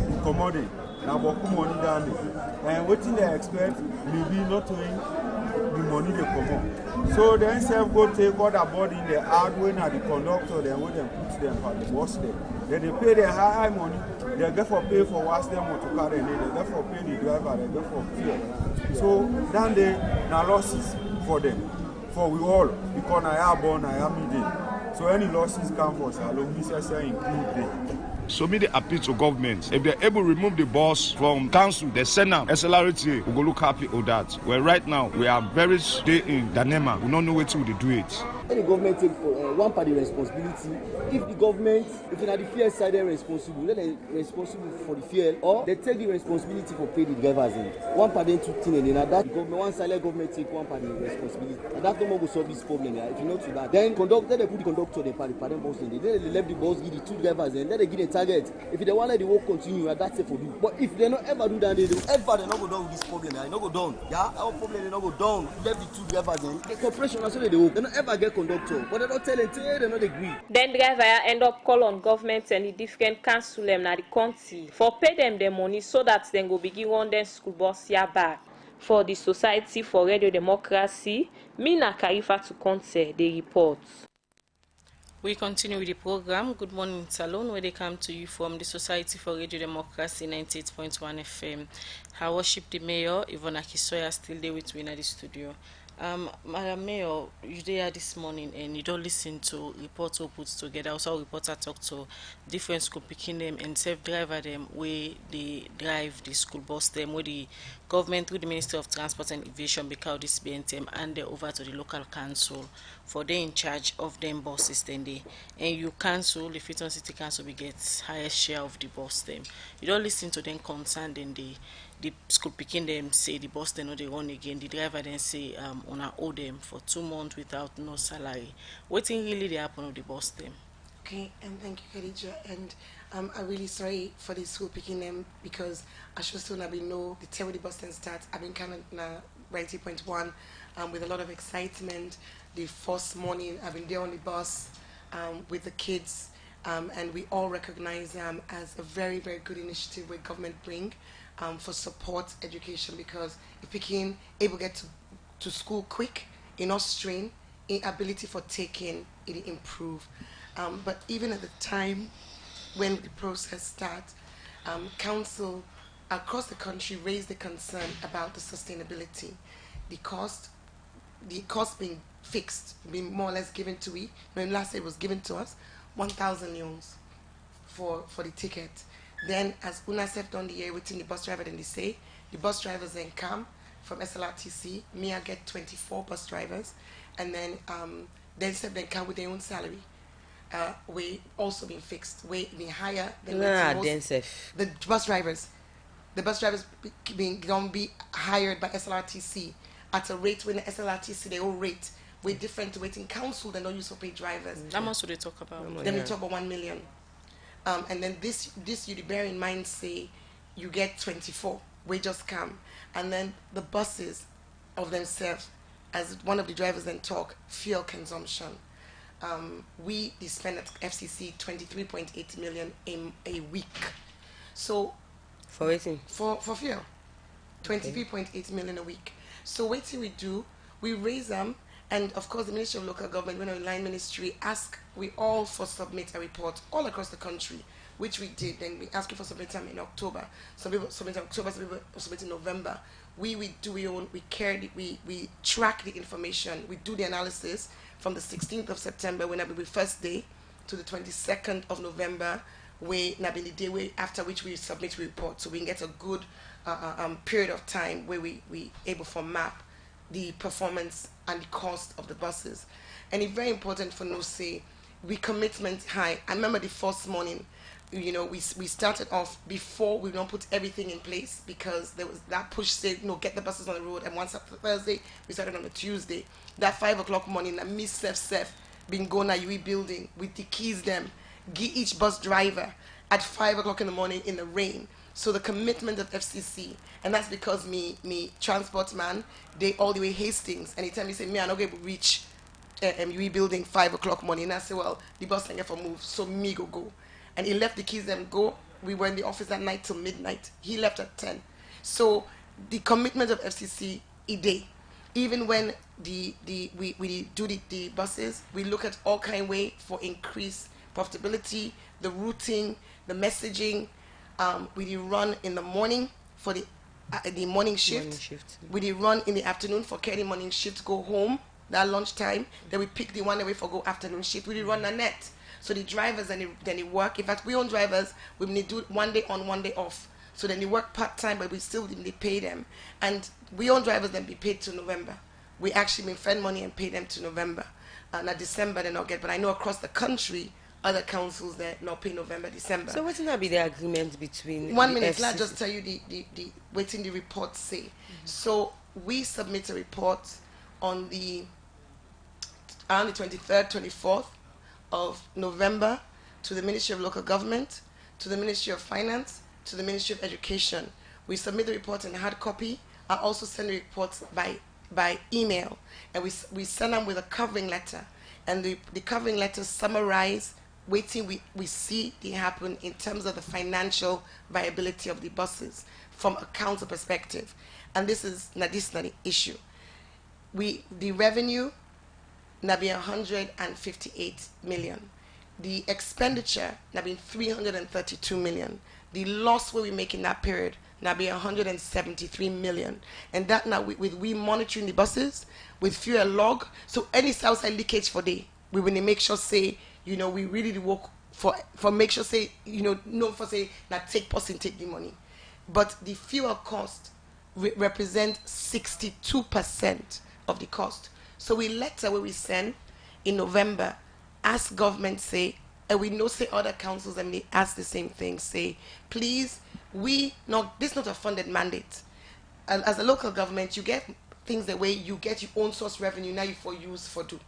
We commodity. Now boku money down there. And waiting they expect maybe not doing the money they come on. So then self go take all the body in the hard way now the conductor then when them put them for the bus there. Then they pay the high money, they get for pay for what's them to carry and they get for pay the driver, they get for fuel. So then they now losses for them. For we all, because I am born, I am middle. So any losses come for Salon, necessary include them. So me they appeal to government. If they're able to remove the boss from council, they send them SLRT, we go look happy with that. Well, right now, we are very stay in Danema. We don't know where to do it. Any government take one party responsibility. If the government, if they are the fuel side they're responsible, then they're responsible for the fuel, or they take the responsibility for pay the drivers in. One party two thing and then that government, one side government take one party responsibility. And that no more will solve this problem. If you know to that, then conductor they put the conductor the party boss in. Then they left the boss give the two drivers and then they give the target. If they want let the work continue, that's it for you. But if they not ever do that, they not go down with this problem. They not go down. Yeah, our problem they not go down. Left the two drivers in. The corporation also they work. They not ever get conductor, but they don't tell them, they not agree. Then driver end up call on government and the different council them na the county for pay them the money so that then go begin one then school bus here back. For the Society for Radio Democracy, Mina Karifa to Conte, they report. We continue with the program. Good morning, Salon, where they come to you from the Society for Radio Democracy 98.1 FM. I worship the mayor, Ivona Kisoya, still there with me in the studio. Madam Mayor, you there this morning and you don't listen to reports or put together. Also, reporter talk to different school picking them and self-driver them where they drive the school bus them, where the government through the Ministry of Transport and Aviation because this BNTM and they over to the local council for they in charge of them buses then they and you council the Freetown City Council we get highest share of the bus them. You don't listen to them concerned then the school picking them say the bus they know they run again. The driver then say on owe them for 2 months without no salary. Waiting really they happen with the bus them. Okay, and thank you, Khadija. And I'm really sorry for the school picking them because I should still not be know the tell the bus then start. I've been kind of 90.1 with a lot of excitement. The first morning I've been there on the bus with the kids and we all recognize them as a very, very good initiative where government bring for support education because if picking able to get to school quick, enough strain, ability for taking, it improve. But even at the time when the process starts, council across the country raised the concern about the sustainability, the cost being fixed, being more or less given to we. When last year it was given to us, 1,000 euros for the ticket. Then as UNACEF done the year within the bus driver, then they say the bus drivers then come from SLRTC. Me I get 24 bus drivers, and then then come with their own salary. We also been fixed, way being higher than the bus drivers. The bus drivers gonna be hired by SLRTC at a rate when the SLRTC they all rate way different to waiting council than don't use for paid drivers. How much do they talk about? Then we talk about 1 million. And then this you bear in mind say you get 24, we just come. And then the buses of themselves, as one of the drivers then talk, fuel consumption. We spend at FCC 23.8 million a week. So For waiting? For fuel. 23.8 million a week. So what we do, we raise them, and of course the Ministry of Local Government, when our line ministry, ask we all for submit a report all across the country, which we did. Then we asked you for submit them in October. Some people submit in October, some people submit in November. We do we own, we carry, we track the information, we do the analysis from the 16th of September, when will be first day, to the 22nd of November, where the day after which we submit report, so we can get a good period of time where we able to map the performance and the cost of the buses. And it's very important for no say we commitment high. I remember the first morning, we started off before we don't put everything in place, because there was that push said get the buses on the road. And once after Thursday, we started on a Tuesday. That 5 o'clock morning, I miss Sef been going at UE building with the keys them, give each bus driver at 5 o'clock in the morning in the rain. So the commitment of FCC, and that's because me transport man, they all the way Hastings, and he tell me, say, me I'm not going to reach UE building 5 o'clock morning. And I say, well, the bus can get for move, so me go. And he left the keys them go. We were in the office that night till midnight. He left at 10. So the commitment of FCC, even when we do the buses, we look at all kind of way for increased profitability, the routing, the messaging. We run in the morning for the morning shift. We run in the afternoon for carry morning shift, go home that lunchtime. Then we pick the one away for go afternoon shift. We run a net. So the drivers then they work. In fact, we own drivers. We need do 1 day on, 1 day off. So then they work part time, but we still they pay them. And we own drivers then be paid to November. We actually spend money and pay them to November. Now December they not get. But I know across the country, other councils that not pay November, December. So what's not be the agreement between 1 minute, FCC? let's just tell you the waiting the report say. So we submit a report on around the 23rd, 24th of November to the Ministry of Local Government, to the Ministry of Finance, to the Ministry of Education. We submit the report in hard copy. I also send the reports by email, and we send them with a covering letter. And the covering letter summarize waiting we see they happen in terms of the financial viability of the buses from a council perspective. And this is not the issue. The revenue now be 158 million. The expenditure now be 332 million. The loss we make in that period now be 173 million. And that now with we monitoring the buses with fuel log. So any southside leakage for day, we will make sure say, we really work for make sure say, no for say that take person take the money. But the fuel cost represent 62% of the cost. So we letter where we send in November, ask government say, and we know say other councils and they ask the same thing, say, please, this is not a funded mandate. And as a local government, you get things the way you get your own source revenue now you for use for do.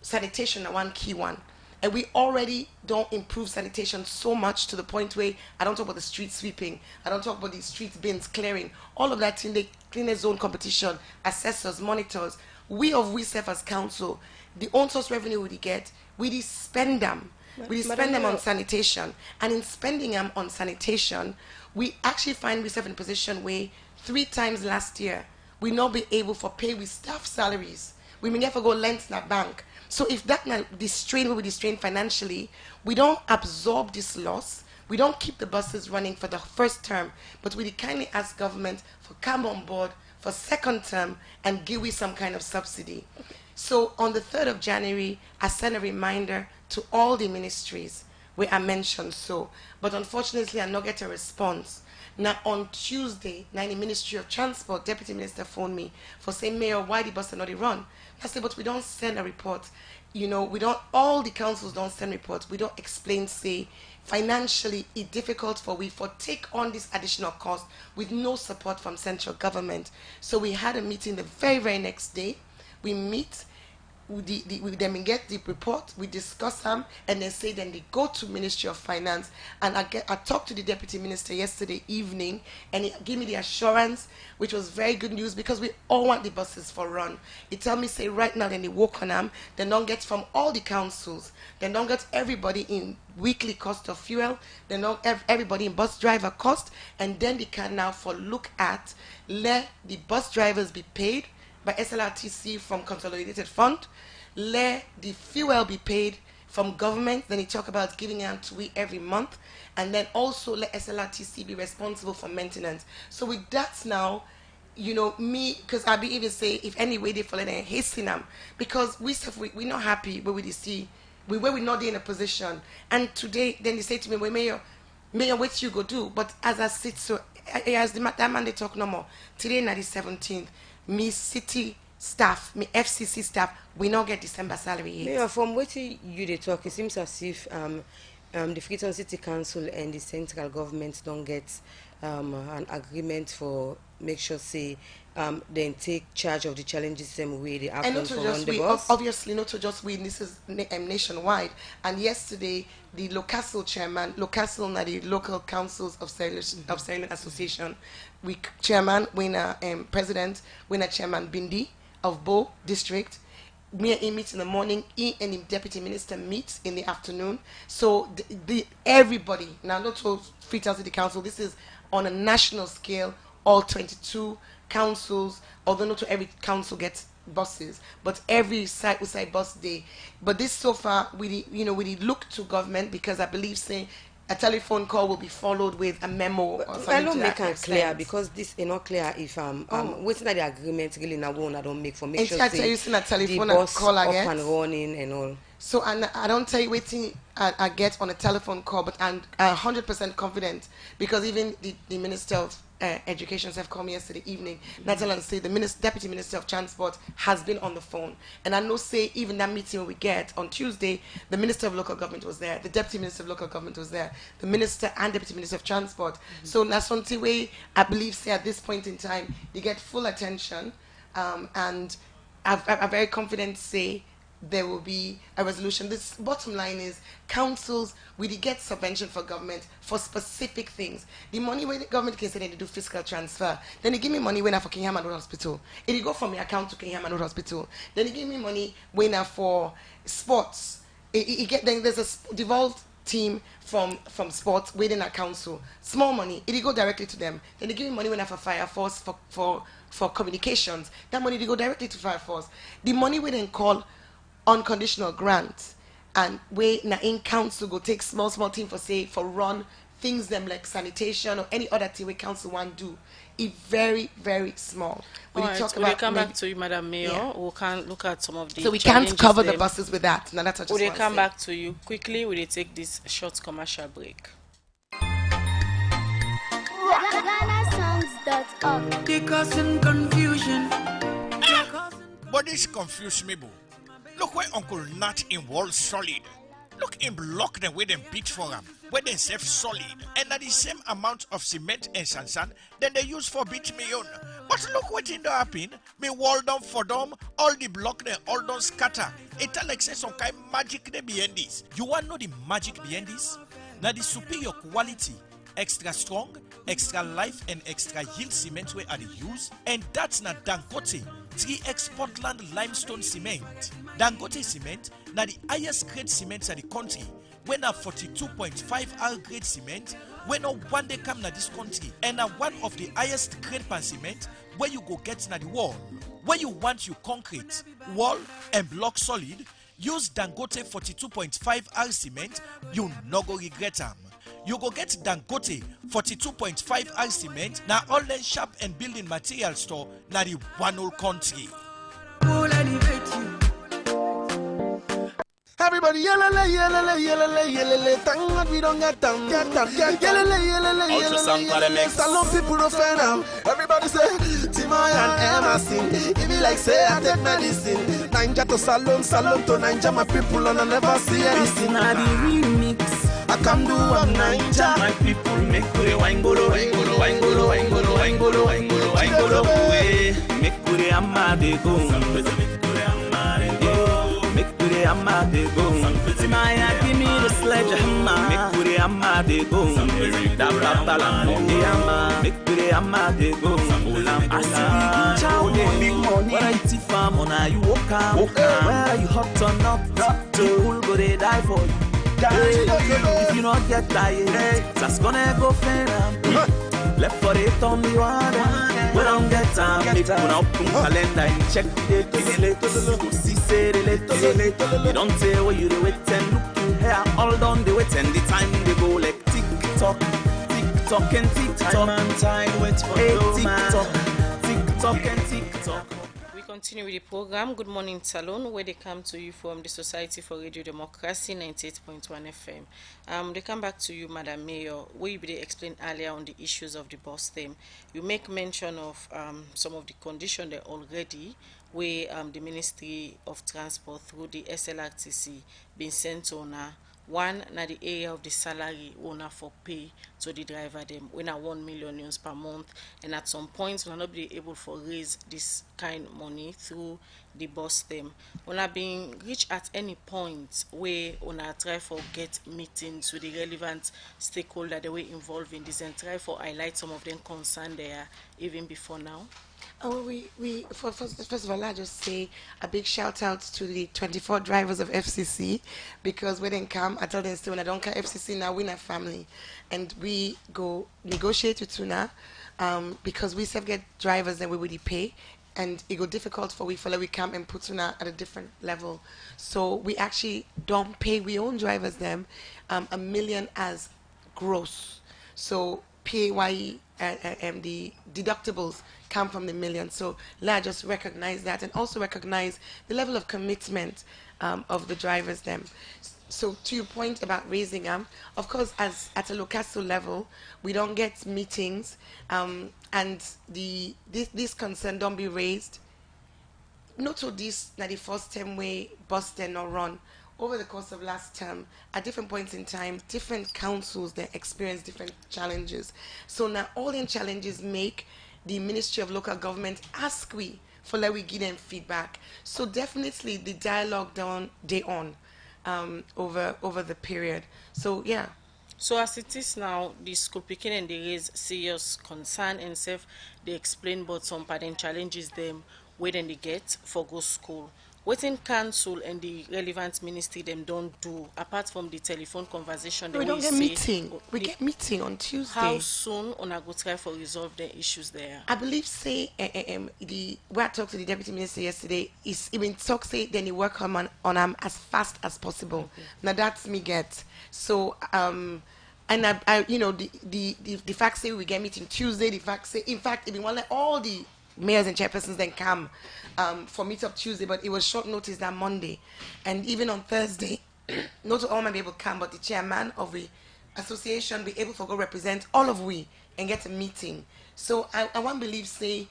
Sanitation are one key one. And we already don't improve sanitation so much to the point where I don't talk about the street sweeping, I don't talk about the street bins clearing, all of that in the cleaner zone competition, assessors, monitors. We self as council, the own source revenue we get, we spend them. We spend them on sanitation. And in spending them on sanitation, we actually find ourselves in a position where 3 times last year, we not be able to pay with staff salaries. We may never go lend in that bank. So if that the strain will be strained financially, we don't absorb this loss. We don't keep the buses running for the first term, but we kindly ask government for come on board for second term and give we some kind of subsidy. So on the 3rd of January, I sent a reminder to all the ministries where I mentioned so. But unfortunately, I not get a response. Now on Tuesday, the Ministry of Transport, Deputy Minister phoned me for saying, Mayor, why the bus are not run? I said, but we don't send a report. All the councils don't send reports. We don't explain, say, financially it's difficult for we for take on this additional cost with no support from central government. So we had a meeting the very, very next day. We meet we then get the report, we discuss them, and then they go to Ministry of Finance. And I talked to the Deputy Minister yesterday evening, and he gave me the assurance, which was very good news, because we all want the buses for run. He tell me, say right now, then they work on them, they don't get from all the councils, they don't get everybody in weekly cost of fuel, they don't have everybody in bus driver cost, and then they can now for look at let the bus drivers be paid by SLRTC from consolidated fund, let the fuel be paid from government, then he talk about giving out to we every month, and then also let SLRTC be responsible for maintenance. So with that now, you know, me, because I be even say, if any way they fall in and hasten them, because we're not happy where we see, where we're not in a position. And today, then they say to me, well, Mayor, what you go do? But as I sit, so as that man they talk no more. Today, na the 17th, me city staff, me FCC staff, we not get December salary yet. Mayor, from what you they talk, it seems as if the Freetown City Council and the central government don't get an agreement for make sure say then take charge of the challenges same way they happen and not for just on the we, bus. obviously not to just we, this is nationwide. And yesterday the local chairman, local na the local councils of Silent Association, we chairman, winner president, winner chairman Bindi of Bo district. Me and him meet in the morning, he and the deputy minister meet in the afternoon. So everybody, now not to Freetown City Council, this is on a national scale, all 22 councils, although not to every council gets buses, but every side bus day. But this so far, we look to government, because I believe saying a telephone call will be followed with a memo or something. I don't to make that it clear, extent. because this is not clear if waiting at the agreement really now one I don't make for make And sure I tell you, send a telephone the bus call up again. and running and all. So and I don't tell you waiting I get on a telephone call, but I'm 100% confident, because even the Minister of Education have called me yesterday evening. Natalie say the Deputy Minister of Transport has been on the phone, and I know say even that meeting we get on Tuesday, the Minister of Local Government was there, the Deputy Minister of Local Government was there, the Minister and Deputy Minister of Transport. So that's something way I believe say at this point in time they get full attention, and I'm very confident say there will be a resolution. This bottom line is councils we get subvention for government for specific things. The money when the government can say they do fiscal transfer, then they give me money when I for Kingham Road Hospital. It go from my account to Kingham Road Hospital. Then they give me money when I for sports. Then there's a devolved team from sports within a council. Small money, it go directly to them. Then they give me money when I for fire force for communications. That money they go directly to fire force. The money we then call unconditional grants, and we na in council go take small team for run things them like sanitation or any other thing we council want do. It very small. All right, we'll come back to you, Madam Mayor. Yeah. We can look at some of the so we can't cover the them. buses with that. Now that's what I just We'll want come to say. back to you quickly. We'll take this short commercial break. GhanaSongs.org. They causing confusion. But this confuse me, boo. Look where Uncle Nat in Wall Solid. Look in block them where them beat for them, where they save solid, and at the same amount of cement and sand than they use for beat me on. But look what in the happen. Me wall down for them, all the block they all don't scatter. It like say some kind magic they behind this. You want know the magic behind this? Now the superior quality, extra strong, extra life and extra yield cement where are the use, and that's not Dangote 3X Portland limestone cement. Dangote cement na the highest grade cement in the country. When a 42.5 R grade cement, when a one day come na this country, and a one of the highest grade pan cement where you go get na the wall. Where you want you concrete, wall and block solid, use Dangote 42.5 R cement, you no go regret them. You go get Dangote 42.5 R cement na online shop and building material store na the one whole country. Everybody yelele, yelele, yelele, yelele. Thank God we don't get down. Yelele, yelele, yelele, yelele. Salon people don't fair now. Everybody say, Timoy and Emma sing. If you like say, I take medicine. Ninja to salon, salon to Ninja. My people and I never see it. Listen to the remix. I can do one Ninja. My people make kure wine golo, wine golo, wine golo, wine golo, wine golo, wine golo, wine golo. Make kure amma de go. Make kure amma de go. the hammer they go. Timaya give me the sledgehammer. Make put the hammer they go. That babala on the hammer. Make put the hammer they go. I see chow big money. Where I see farm on you walk out. Where you hot or not? People go they die for you. If you not get tired, that's gonna go fair. Left for it on the one. We don't get time. Make one up on calendar and check the date. You see say the late. You don't say what you do wait and look you here. All done the wait and the time they go like tick tock and tick tock. Time and time wait for tick tock and tick tock. Continue with the program. Good morning, Salon, where they come to you from the Society for Radio Democracy 98.1 FM. They come back to you, Madam Mayor, where you explained earlier on the issues of the bus theme. You make mention of some of the conditions there already, where the Ministry of Transport through the SLRTC been sent on one na the area of the salary owner for pay to the driver them when are 1 million euros per month, and at some point we will not be able to raise this kind of money through the bus them. When are being reached at any point where on a try for get meetings with the relevant stakeholder they were involved in this and try for highlight some of them concerned there even before now. Oh, first of all, I just say a big shout out to the 24 drivers of FCC, because when they come, I tell them still when I don't care FCC now, we're a family, and we go negotiate with Tuna, because we self get drivers and we will pay, and it go difficult for we follow we come and put Tuna at a different level, so we actually don't pay we own drivers them $1 million as gross, so PAYE and the deductibles come from the million. So let's just recognize that and also recognize the level of commitment of the drivers them. So to your point about raising them, of course, as at a local level, we don't get meetings, and this concern don't be raised. Not to this, not the first time we busted or run. Over the course of last term, at different points in time, different councils that experience different challenges. So now all the challenges make the Ministry of Local Government ask we for let we give them feedback. So definitely the dialogue day on over the period. So yeah. So as it is now, the school picking and they raise serious concern and self they explain about some parent challenges them where then they get for go school. What in council and the relevant ministry them don't do apart from the telephone conversation? We don't get meeting. We get meeting on Tuesday. How soon on a go try for resolve the issues there? I believe say the where I talked to the deputy minister yesterday is even talk say then he work on as fast as possible. Okay. Now that's me get so and I you know the fact say we get meeting Tuesday. The fact say in fact even want let all the mayors and chairpersons then come for meet up Tuesday, but it was short notice that Monday, and even on Thursday, not all might be able to come, but the chairman of the association be able to go represent all of we and get a meeting. So I want to believe say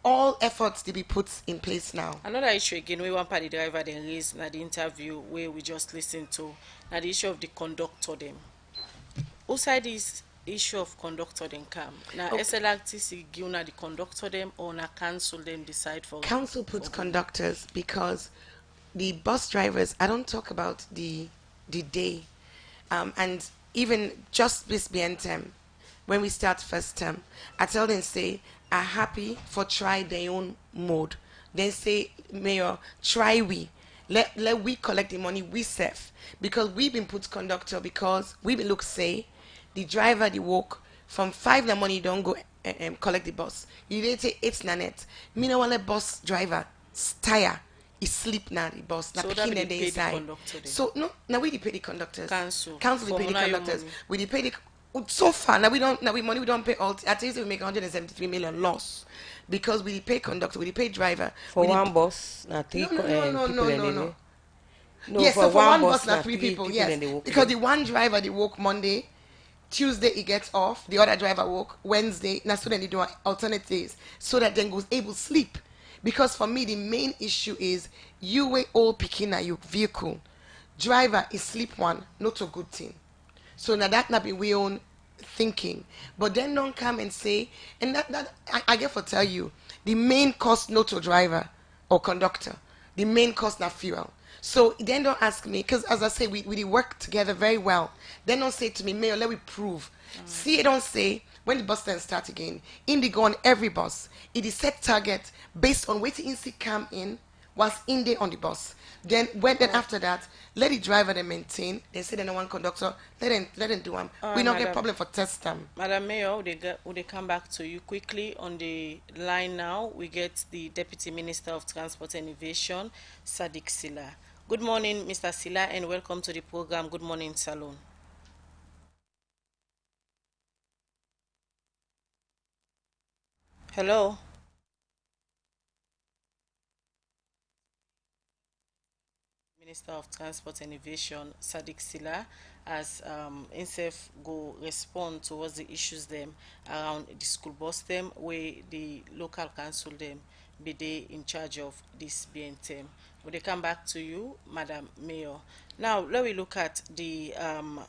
all efforts to be put in place now. Another issue again, we want party driver then raise na the interview where we just listened to now the issue of the conductor them. Outside this issue of conductor then come now, okay. SLRTC give na the conductor them or na council them decide for council puts conductors, because the bus drivers, I don't talk about the day, and even just this BNTM when we start first term, I tell them say are happy for try their own mode. Then say Mayor try we let we collect the money we save, because we've been put conductor because we been look say the driver the walk from 5 the money don't go collect the bus. You didn't say 8 nanet. Me no want let bus driver tire. He sleep now the bus. So that we pay the conductor. So no, now we pay the conductors. Council we pay the conductors. We pay the so far now we don't money we don't pay all. At least we make 173 million loss because we pay conductor, we pay driver for one bus. Now 3 no. Yes, so for one bus now 3 people. Yes, because the one driver they work Monday. Tuesday he gets off, the other driver work Wednesday, now so then they do alternate days so that then goes able to sleep. Because for me the main issue is you way all picking at your vehicle. Driver is sleep one, not a good thing. So now that not be we own thinking. But then don't come and say, and that I get for tell you, the main cost not to driver or conductor, the main cost not fuel. So then don't ask me, because as I say, we work together very well. Then don't say to me, Mayor, let me prove. See, it don't say, when the bus stand start again, Indigo on every bus, it is set target based on waiting INSI come in, was in there on the bus. Then after that, let the driver then maintain. They say they don't want conductor. Let them do them. We don't get problem for test them. Madam Mayor, would they come back to you quickly on the line now? We get the Deputy Minister of Transport and Innovation, Sadiq Silla. Good morning, Mr. Silla, and welcome to the program. Good morning, Salon. Hello. Minister of Transport and Innovation, Sadiq Silla, as INSEF go respond towards the issues them around the school bus them, where the local council them be they in charge of this BNTM. Will they come back to you, Madam Mayor? Now, let me look at the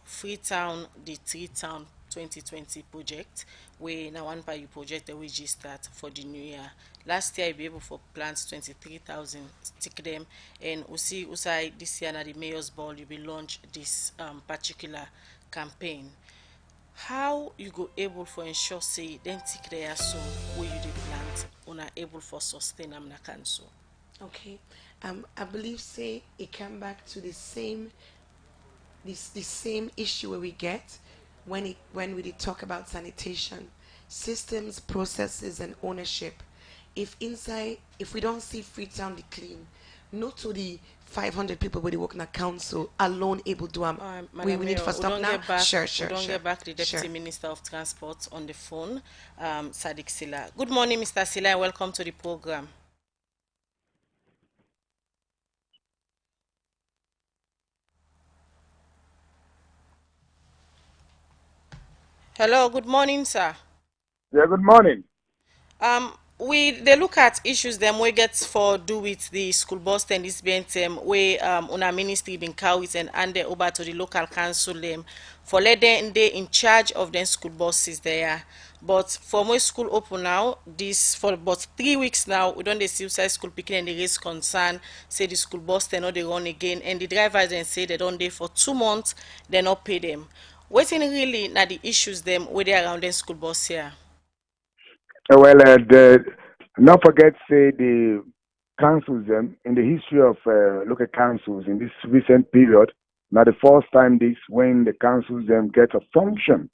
Freetown, the Three-Town 2020 project, where now one by you project that we just start for the new year. Last year I be able for plants 23,000 stick them, and we see usai this year na the mayor's ball you will launch this particular campaign. How you go able for ensure say then tick there so where you the plant una able for sustain am na council? Okay. I believe say it come back to the same the same issue where we get when we did talk about sanitation, systems, processes, and ownership. If we don't see Freetown the clean, not to the 500 people where they work in a council alone able to do we need to stop now. Sure. We don't get back the Deputy Minister of Transport on the phone, Sadiq Silla. Good morning, Mr. Silla, and welcome to the program. Hello, good morning, sir. Yeah, good morning. They look at issues them we get for do with the school bus and this BNTM where una ministry been carried and handed over to the local council them for let them they in charge of them school buses there. But for my school open now, this for about 3 weeks now, we don't they see outside school picking and they raise concern, say the school bus they not they run again, and the drivers then say they don't they for 2 months, they not pay them. Waiting really now the issues them where they around them school bus here. Well, not forget, say, the councils in the history of local councils in this recent period, now the first time this when the councils get a function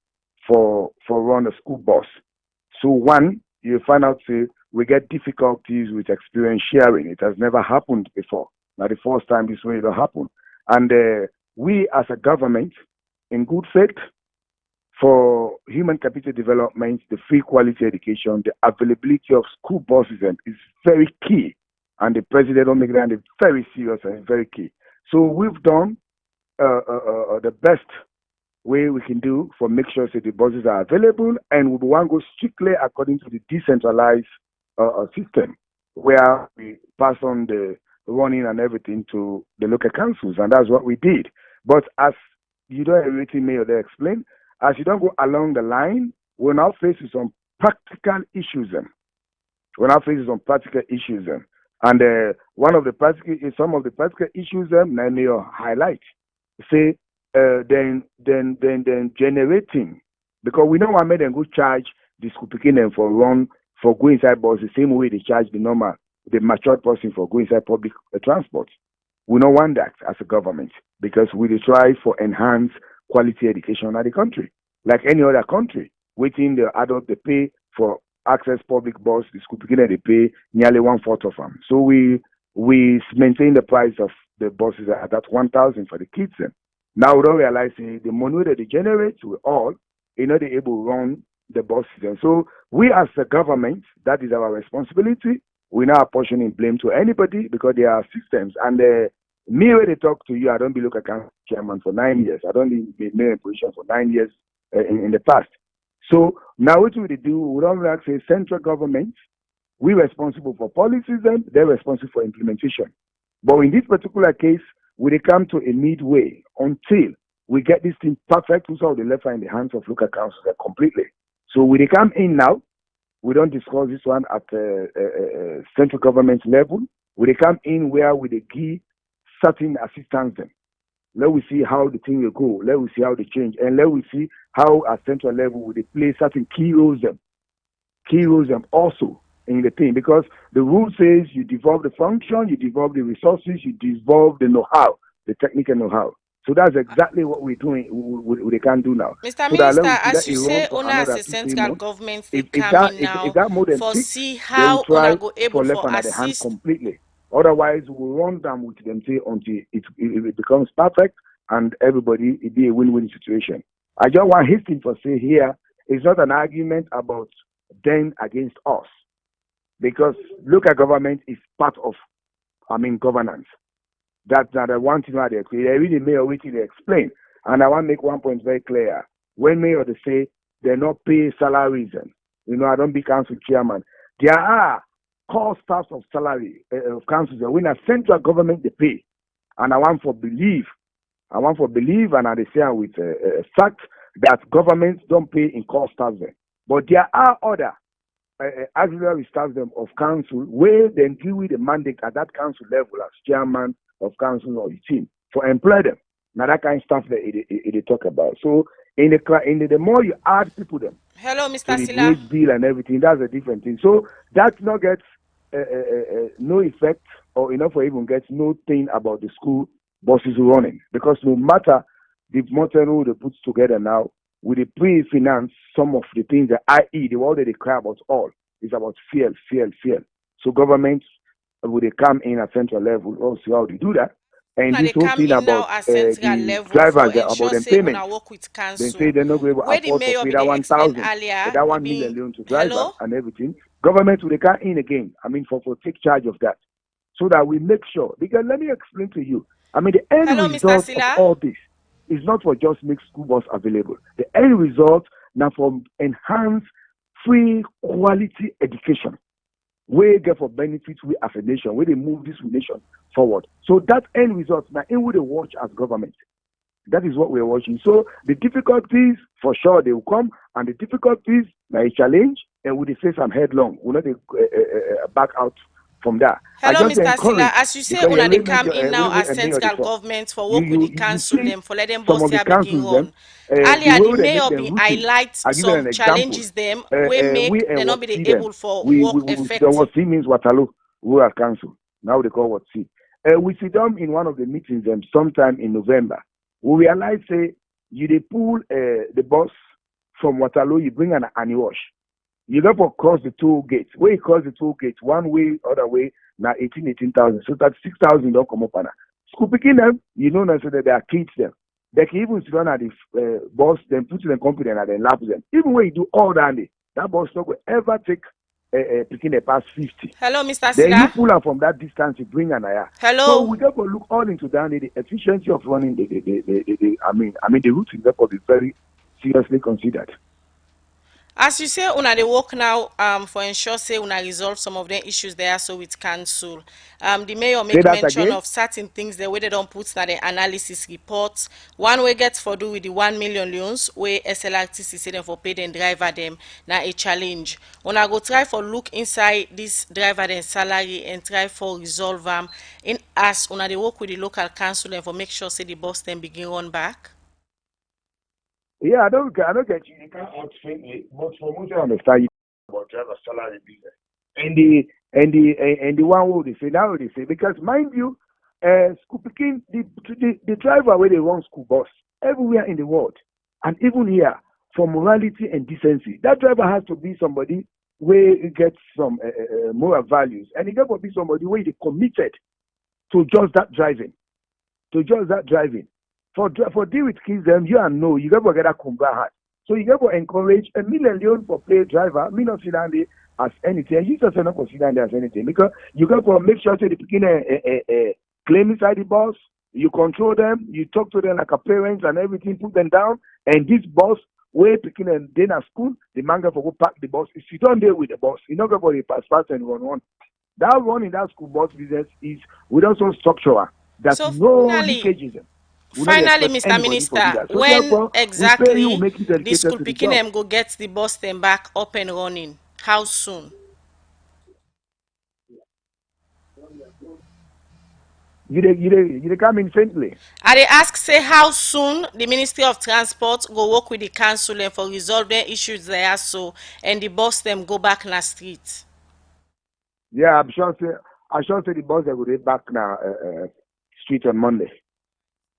for run a school bus. So one, you find out, say, we get difficulties with experience sharing. It has never happened before. Now the first time this way it'll happen. And we as a government, in good faith, for human capital development, the free quality education, the availability of school buses is very key. And the president don't make that very serious and very key. So we've done the best way we can do for make sure that the buses are available, and we want to go strictly according to the decentralized system where we pass on the running and everything to the local councils, and that's what we did. But as you don't everything Mayor they explain, as you don't go along the line, we're now facing some practical issues. We're now facing some practical issues. And some of the practical issues I may highlight. Say, then generating, because we know I made them go charge the school picking them for go inside bus the same way they charge the matured person for go inside public transport. We don't want that as a government, because we try for enhanced quality education in the country. Like any other country, waiting the adult they pay for access public bus, the school beginner they pay nearly 1/4 of them. So we maintain the price of the buses at that 1,000 for the kids. Now we don't realize the money that they generate, we all they able to run the buses. And so we as a government, that is our responsibility. We're not apportioning blame to anybody, because there are systems. And me when they talk to you, I don't be local council chairman for 9 years. I don't be in position for 9 years in the past. So now what we do, we don't like say central government, we're responsible for policies and they're responsible for implementation. But in this particular case, we come to a midway until we get this thing perfect, so the left in the hands of local councils completely. So we come in now, we don't discuss this one at central government level. We come in where we give certain assistance them. Let we see how the thing will go. Let we see how they change, and let we see how at central level will they play certain key roles them also in the thing, because the rule says you devolve the function, you devolve the resources, you devolve the know-how, the technical know-how. So that's exactly what we're doing. We can do now. Mr. So that let Minister, we see that as it you run say, for owner as another a 2 3 central months. government, they If come that in if now that more than for 6, see then we how owner try go for able left for under the hand assist. completely. Otherwise, we'll run them with them say until it becomes perfect and everybody it be a win-win situation. I just want hasten for say here it's not an argument about them against us, because local government is part of governance. That's not the one thing why they create. They really mayor waiting to explain. And I want to make one point very clear. When mayor they say they not pay salaries, and I don't be council chairman. There are core staffs of salary of councils when a central government they pay. And I want for believe, and I say with fact that governments don't pay in core staff there. But there are other auxiliary staff them of council where they deal with the mandate at that council level as chairman of council or the team for employ them. Now that kind of stuff that they talk about. So the more you add people them Hello, to Mr. the Silla. wage bill and everything, that's a different thing. So that not gets no effect or enough for even gets no thing about the school buses running, because no matter the money they put together now, with the pre-finance some of the things that i.e. the word that they cry about all is about fuel. So governments will they come in at central level also how they do that. And Now this they whole come thing in now about at central the level for drivers about ensure them say payment. una work with They say council. they're not going to Where the afford for mayor pay be that they explain 1,000, earlier, that it 1 million be loan to driver hello. and everything. Government will they come in again. For take charge of that, so that we make sure. Because let me explain to you. The end Hello, Mr. result of Silla. all this is not for just make school bus available. The end result now for enhance free quality education. We get for benefits we as a nation, where they move this nation forward. So that end result now in would they watch as government. That is what we're watching. So the difficulties, for sure, they will come, and the difficulties, now a challenge, and we face some headlong. We'll not back out from that. I Hello, just Mr. Silla. encourage, As you say, because you una they really come major, in now really as mayor the central talk. government for work with the You council see them for let them some boss of the here begin councils them, run. the Earlier, way the they make mayor them be routine. highlight I'll give you some an example. challenges them we make We they not what be see them. able for We work the effective. what see means Waterloo Rural Council. Now they call what see. We sit down in one of the meetings sometime in November. We realize say you they pull the bus from Waterloo, you bring an wash. You therefore cross the toll gate. Where you cross the toll gate, one way, other way, now 18,000. So that's 6,000 don't come up on. School picking them, so that they are kids them. They can even sit down at the bus, then put in the company and then lap them. Even when you do all that bus not will ever take picking a past 50. Hello, Mr. Then you Silla. pull them from that distance, you bring an aya. So Hello. we therefore look all into that, the efficiency of running the route is therefore be very seriously considered. As you say, una they work now for ensure say una resolve some of the issues there so with council. The mayor Say make that mention again. of certain things the way they don't put na the analysis reports. One way gets for do with the 1 million loans where SLRTC say them for pay them driver them na a challenge. Una go try for look inside this driver them salary and try for resolve in as una they work with the local council and for make sure say the boss them begin run back. Yeah, I don't get you. You can't outtrain me, but from what I understand, you about driver salary business. And the one who they say now they say, because mind you, school picking the driver where they run school bus everywhere in the world, and even here for morality and decency, that driver has to be somebody where he gets some moral values, and he got to be somebody where they committed to just that driving. For deal with kids, them you and know you got to get a combat hard. So you got to encourage a million for play driver. Me not see that as anything. You just not consider that as anything because you got to make sure that they begin a claim inside the bus. You control them. You talk to them like a parents and everything. Put them down. And this bus where picking and then at school, the man got to go park the bus. If you don't deal with the bus, you not going to pass and run. That run in that school bus business is without some structural. That's So no finally, leakages. We not Finally, expect Mr. anybody for do Minister, that. So when therefore, we pay you, we exactly make you the dedicated school to the picking job. them go get the bus them back up and running? How soon? You come in faintly. I dey ask say how soon the Ministry of Transport go work with the council dem for resolve dem issues there so and the bus dem go back na street. Yeah, I'm sure say the boss they will be back now street on Monday.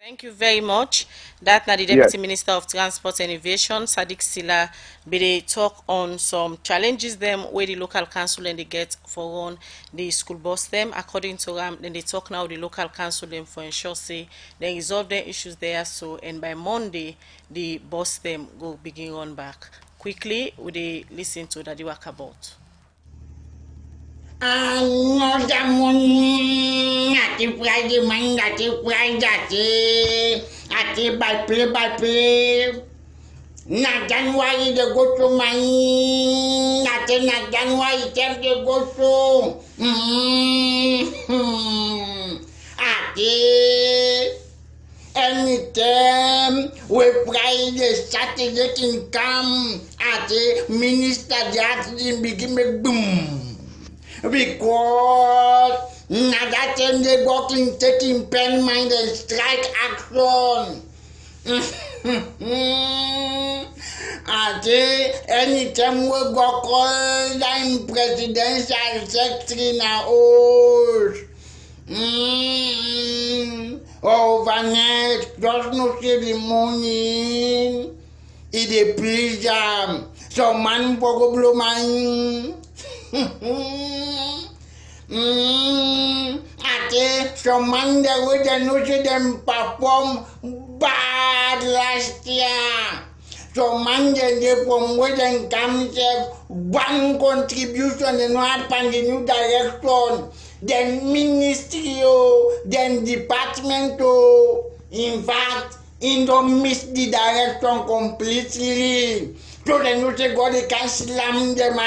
Thank you very much. That na the Yes. Deputy Minister of Transport and Aviation, Sadiq Sila, be dey talk on some challenges them where the local council and they get for run the school bus them. According to them, then they talk now the local council them for ensure say they resolve their issues there so and by Monday the bus them go begin run back. Quickly, we dey listen to Daddy Walkabout. Another morning, at the Friday morning, at the Friday, at the by play. Na January they go to mine, na January they go to. At the anytime we Friday, Saturday can come, at the minister that begin make boom. Because now that time they working, taking pen mind and strike action. Anytime we go call them presidential secretary na oath. Overnight, just no see the morning. It dey please them. Some man go blow mine. Some man that we don't see them perform bad last year. Some man that they from where them come say one contribution and not happen the new direction. Then ministry then department in fact he don't miss the direction completely. So they know say God they can slam them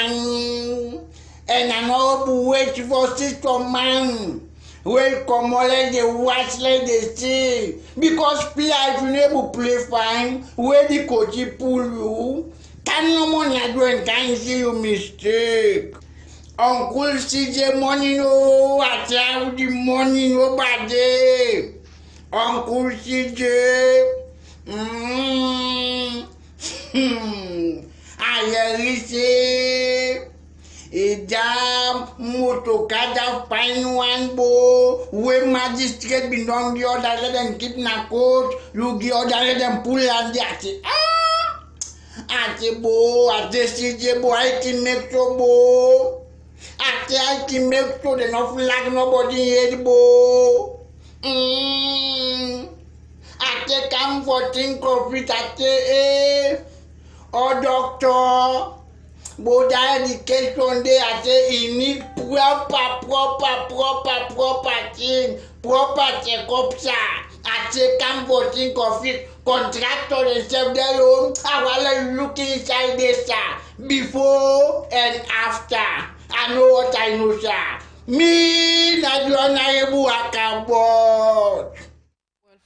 and I know wait for system man. Well, come on, let the watch, let the see. Because player, if you never play fine, where the coach pull you, can no money do and can see you mistake. Uncle CJ money no, I tell the money nobody. Uncle CJ, I say. Ida motokada fine one bo we magistrate be non the other let them kidnap court you the other let them pull and ati bo ati CJ bo I can make so bo ati I can make so they not flag nobody head bo ati come for think of it ati oh doctor. But education they I say he need proper thing, proper checkup sir. I say come for think of it, contractor and self their own. I will look inside this sir, before and after. I know what I know sir. Me not you honorable Walkabout.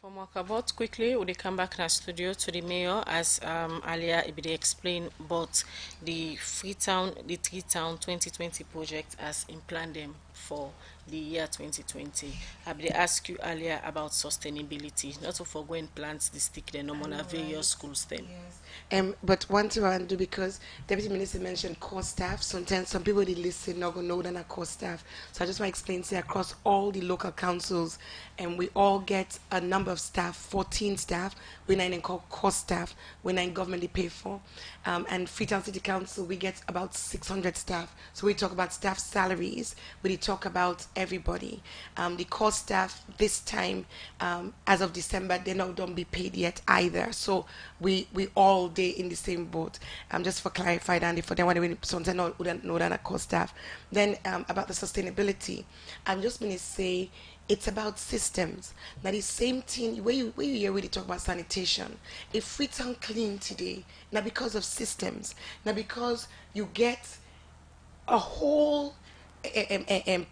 From Walkabout, quickly, we come back in our studio to the mayor as earlier Ibide explained about the Freetown 2020 project as in plan them for the year 2020. Ibide asked you earlier about sustainability, not to forgo plants the stick the normal various schools then. Yes. But one thing I want to do because Deputy Minister mentioned core staff. Sometimes some people they listen not gonna know that are core staff. So I just want to explain say across all the local councils and we all get a number of staff, 14 staff, we're not called core staff, we're not in government they pay for. And Freetown City Council we get about 600 staff. So we talk about staff salaries, we talk about everybody. The core staff this time, as of December, they not don't be paid yet either. So we all day in the same boat. Just for clarify that for them when sometimes not wouldn't know that core staff. Then about the sustainability, I'm just gonna say it's about systems. Now the same thing where you hear really talk about sanitation. If Freetown clean today, now because of systems, now because you get a whole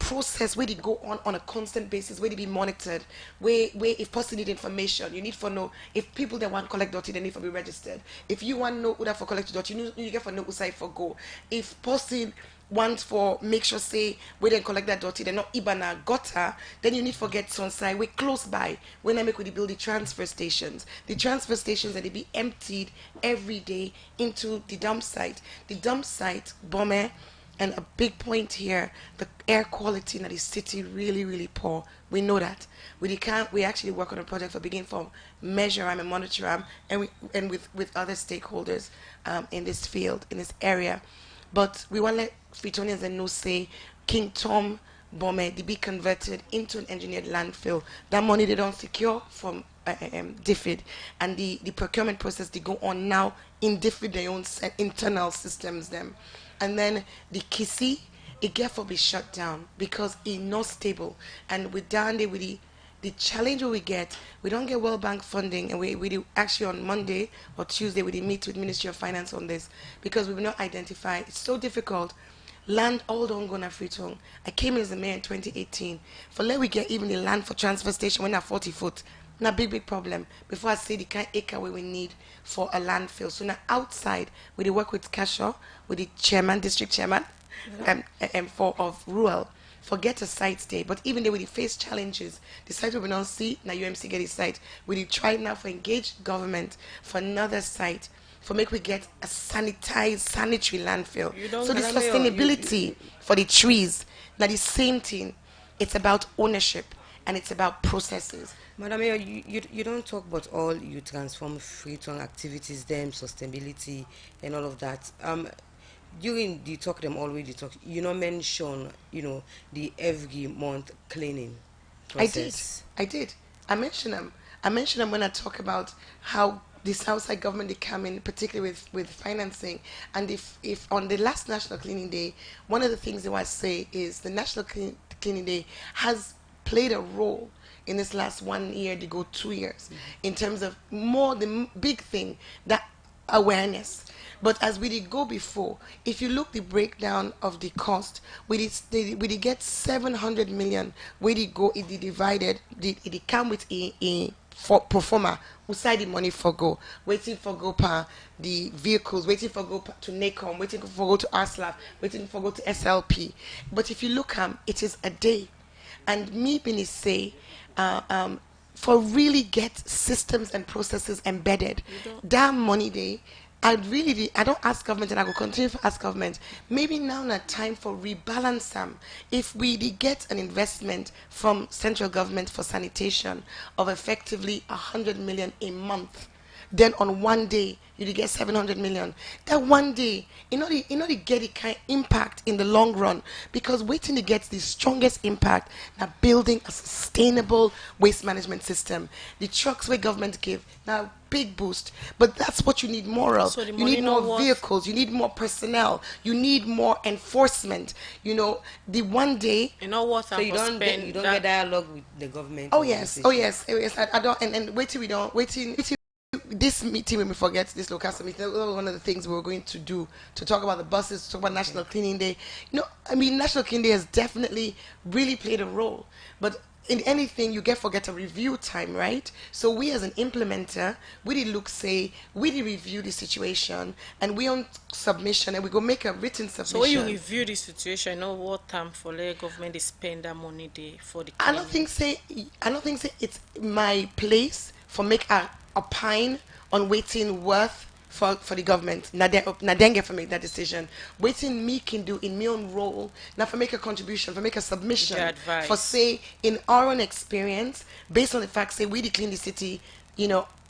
process where they go on a constant basis, where they be monitored, where if person need information, you need for know if people that want collect dot they need for be registered. If you want know who that for collect dot, you get for know who side for go. If person want for make sure say we then collect that dirty, they're not ibana gutter, then you need to get some side we close by when I make with the build the transfer stations. The transfer stations that they be emptied every day into the dump site. The dump site, bomber, and a big point here, the air quality in the city really poor. We know that. We actually work on a project for begin for measure and monitor and with other stakeholders in this field, in this area. But we want to let Fritonians and know say King Tom Bome they be converted into an engineered landfill. That money they don't secure from DFID, and the procurement process they go on now in DFID their own internal systems them, and then the Kisi it get for be shut down because it's not stable, and with down there with the challenge we get, we don't get World Bank funding, and we do actually on Monday or Tuesday we meet with Ministry of Finance on this because we will not identify. It's so difficult. Land all don't go na Freetown. I came in as a mayor in 2018. For let we get even the land for transfer station when at 40 foot. Na big problem. Before I say the kind acre we need for a landfill. So now outside we work with Kashaw, with the chairman, district chairman, for of rural. Forget a site day, but even though we face challenges, the site we don't see, now UMC get a site. We try now for engaged government for another site, for make we get a sanitized, sanitary landfill. So the sustainability for the trees, now the same thing. It's about ownership and it's about processes. Madam Mayor, you don't talk about all you transform Freetown activities, them sustainability and all of that. During the talk them already talk, you know mention the every month cleaning process. I did. I mentioned them when I talk about how the Southside government they come in, particularly with financing. And if on the last National Cleaning Day, one of the things they want to say is the National Cleaning Day has played a role in this last 1 year to go 2 years in terms of more the big thing, that awareness. But as we did go before, if you look the breakdown of the cost, we did get 700 million. We did go, it did divided, it come with a for performer who side the money for go, waiting for go per the vehicles, waiting for go to NACOM, waiting for go to ASLAF, waiting for go to SLP. But if you look it is a day. And me being say for really get systems and processes embedded, that money day, I don't ask government, and I will continue to ask government, maybe now not time for rebalance them. If we get an investment from central government for sanitation of effectively 100 million a month, then on one day you get 700 million. That one day, you know they get the kind of impact in the long run, because waiting to get the strongest impact now building a sustainable waste management system. The trucks where government give now big boost, but that's what you need more of. So you need more vehicles, you need more personnel, you need more enforcement. The one day you you don't get dialogue with the government. Oh yes. I don't and waiting this meeting when we forget this local summit, one of the things we were going to do to talk about the buses, to talk about National Cleaning Day. National Cleaning Day has definitely really played a role, but in anything you forget a review time, right? So we as an implementer, we did review the situation, and we on submission, and we go make a written submission. So when you review the situation, what time for the government they spend that money there for the cleaning? I don't think it's my place for make a opine on waiting worth for the government. Now then get for make that decision. Waiting me can do in my own role, now for make a contribution, for make a submission, for say in our own experience, based on the fact say we clean the city,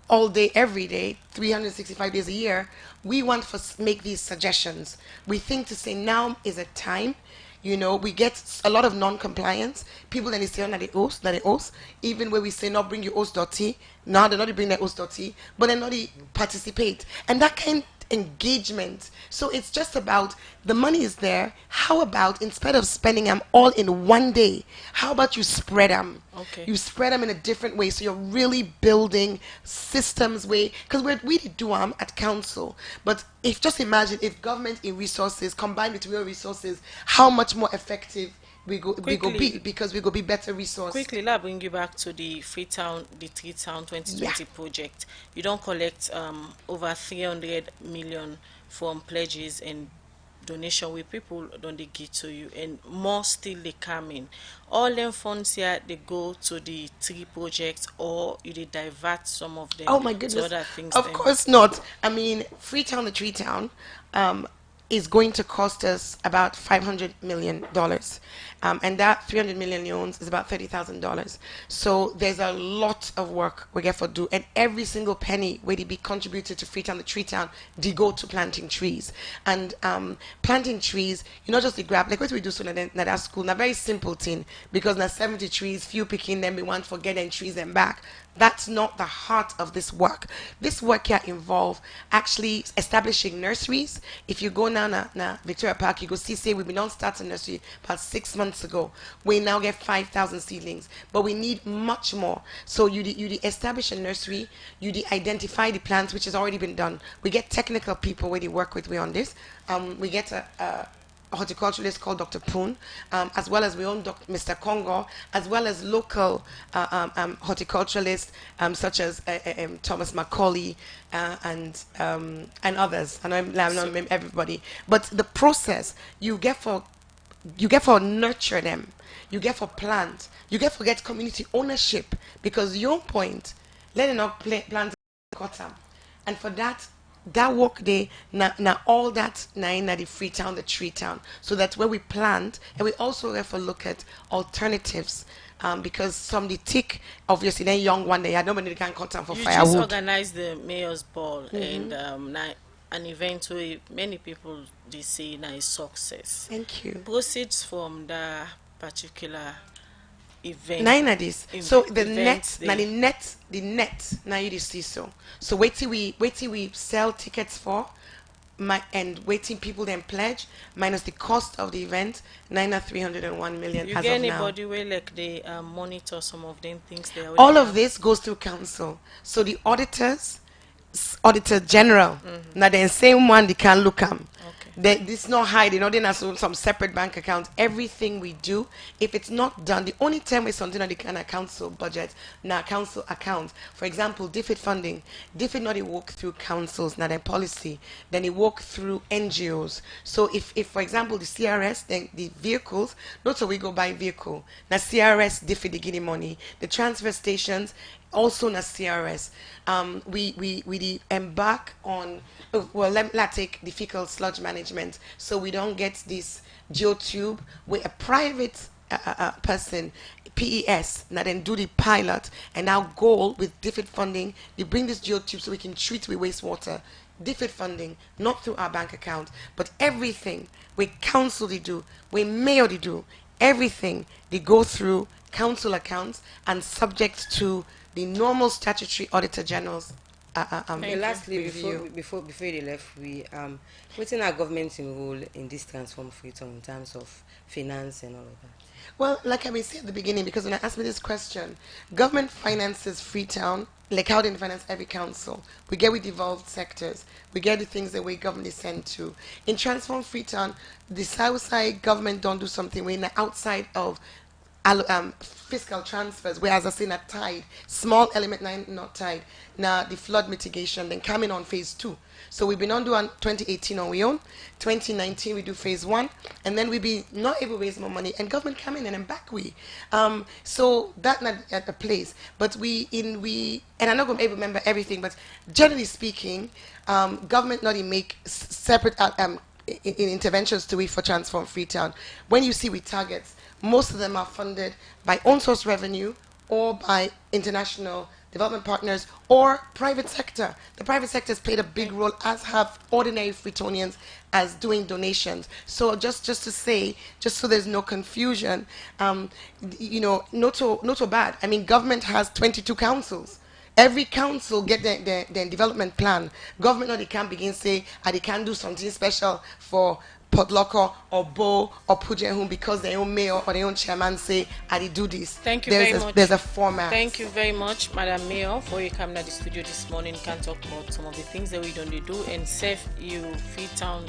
all day, every day, 365 days a year, we want to make these suggestions. We think to say now is a time. We get a lot of non-compliance. People then they say, that they oath. Even where we say, not bring your oath dirty. Now they're not bring their oath dirty, but they're not participate. And that kind of engagement. So it's just about the money is there. How about instead of spending them all in one day, how about you spread them? Okay. You spread them in a different way. So you're really building systems way, because we do them at council. But just imagine if government in resources combined with real resources, how much more effective we go be, because we go be better resource. Quickly, let's bring you back to the Freetown, the 3-Town 2020 project. You don't collect over 300 million from pledges and donation where people don't they give to you, and more still they come in. All them funds here they go to the three projects, or you they divert some of them Oh my to goodness. other things. Of course not. I mean, Freetown, the Tree Town, is going to cost us about $500 million. And that 300 million loans is about $30,000. So there's a lot of work we get for do. And every single penny where they be contributed to Freetown, the Tree Town, they go to planting trees. And planting trees, you know, just the grab, like what we do so in that school, na very simple thing, because na 70 trees, few picking them, we want for getting trees them back. That's not the heart of this work. This work here involve actually establishing nurseries. If you go now na Victoria Park, you go see, say we've been on starting nursery about 6 months ago. We now get 5,000 seedlings, but we need much more. So you establish a nursery, you identify the plants, which has already been done. We get technical people where they work with me on this. We get a horticulturalist called Dr. Poon, as well as we own Mr. Congo, as well as local horticulturalists such as Thomas Macaulay and others. I know I'm not naming everybody, but the process you get for nurture them, you get for plant, you get for get community ownership, because your point, letting not plant cut them, and for that work day na all that na in the Freetown, the Tree Town, so that when we plant, and we also therefore look at alternatives, because some the tick obviously then young one they had nobody they can cut them for firewood. You just organized the mayor's ball, and an event where many people they say na a success. Thank you. Proceeds from the particular event. Nine of this. So the net, now the net, now you see so. So wait till we sell tickets for, and waiting people then pledge minus the cost of the event, 301 million. You as get of now. anybody where like they monitor some of them things there? All of this goes through council. So the auditor general, now the same one they can look at. This not hiding, they have some separate bank accounts. Everything we do, if it's not done, the only time it's something that they can council budget, now council accounts. For example, DFID funding, DFID not they work through councils, now their policy, then they work through NGOs. So if for example the CRS, then the vehicles, not so we go buy vehicle. Now CRS DFID they give money. The transfer stations, also na CRS, we embark on, let's take the fecal sludge management, so we don't get this geotube where a private person, PES, now then do the pilot, and our goal with DFID funding, they bring this geotube so we can treat with wastewater. DFID funding, not through our bank account, but everything we council they do, we mayor they do, everything they go through council accounts and subject to the normal statutory auditor general's and lastly, before they left, what's in our government's role in this transform Freetown in terms of finance and all of that? Well, like I was saying at the beginning, because when I asked me this question, government finances Freetown like how they finance every council. We get with devolved sectors. We get the things that we government is sent to. In Transform Freetown, the south side government don't do something. We're outside of fiscal transfers, whereas I say not tied, small element not tied. Now the flood mitigation, then coming on phase 2. So we've been on doing 2018 on we own, 2019 we do phase 1, and then we be not able to raise more money, and government come in and then back we. So that not at the place, but and I'm not going to be able to remember everything, but generally speaking, government not even make separate in interventions to it for Transform Freetown. When you see with targets, most of them are funded by own source revenue or by international development partners or private sector. The private sector has played a big role, as have ordinary Freetonians, as doing donations. So just to say, just so there's no confusion, not so bad. I mean, government has 22 councils. Every council get their development plan. Government or they can begin say, they can do something special for Port Loko or Bo or Pujenhun because their own mayor or their own chairman say, they do this. Thank you very much. There's a format. Thank you very much, Madam Mayor, for you coming to the studio this morning. Can talk about some of the things that we don't do and save you Freetown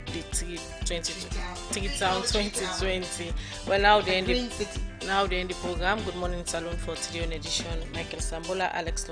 the 2020. Well, now they end the program. Good morning, Salon for today on edition. Michael Sambola, Alex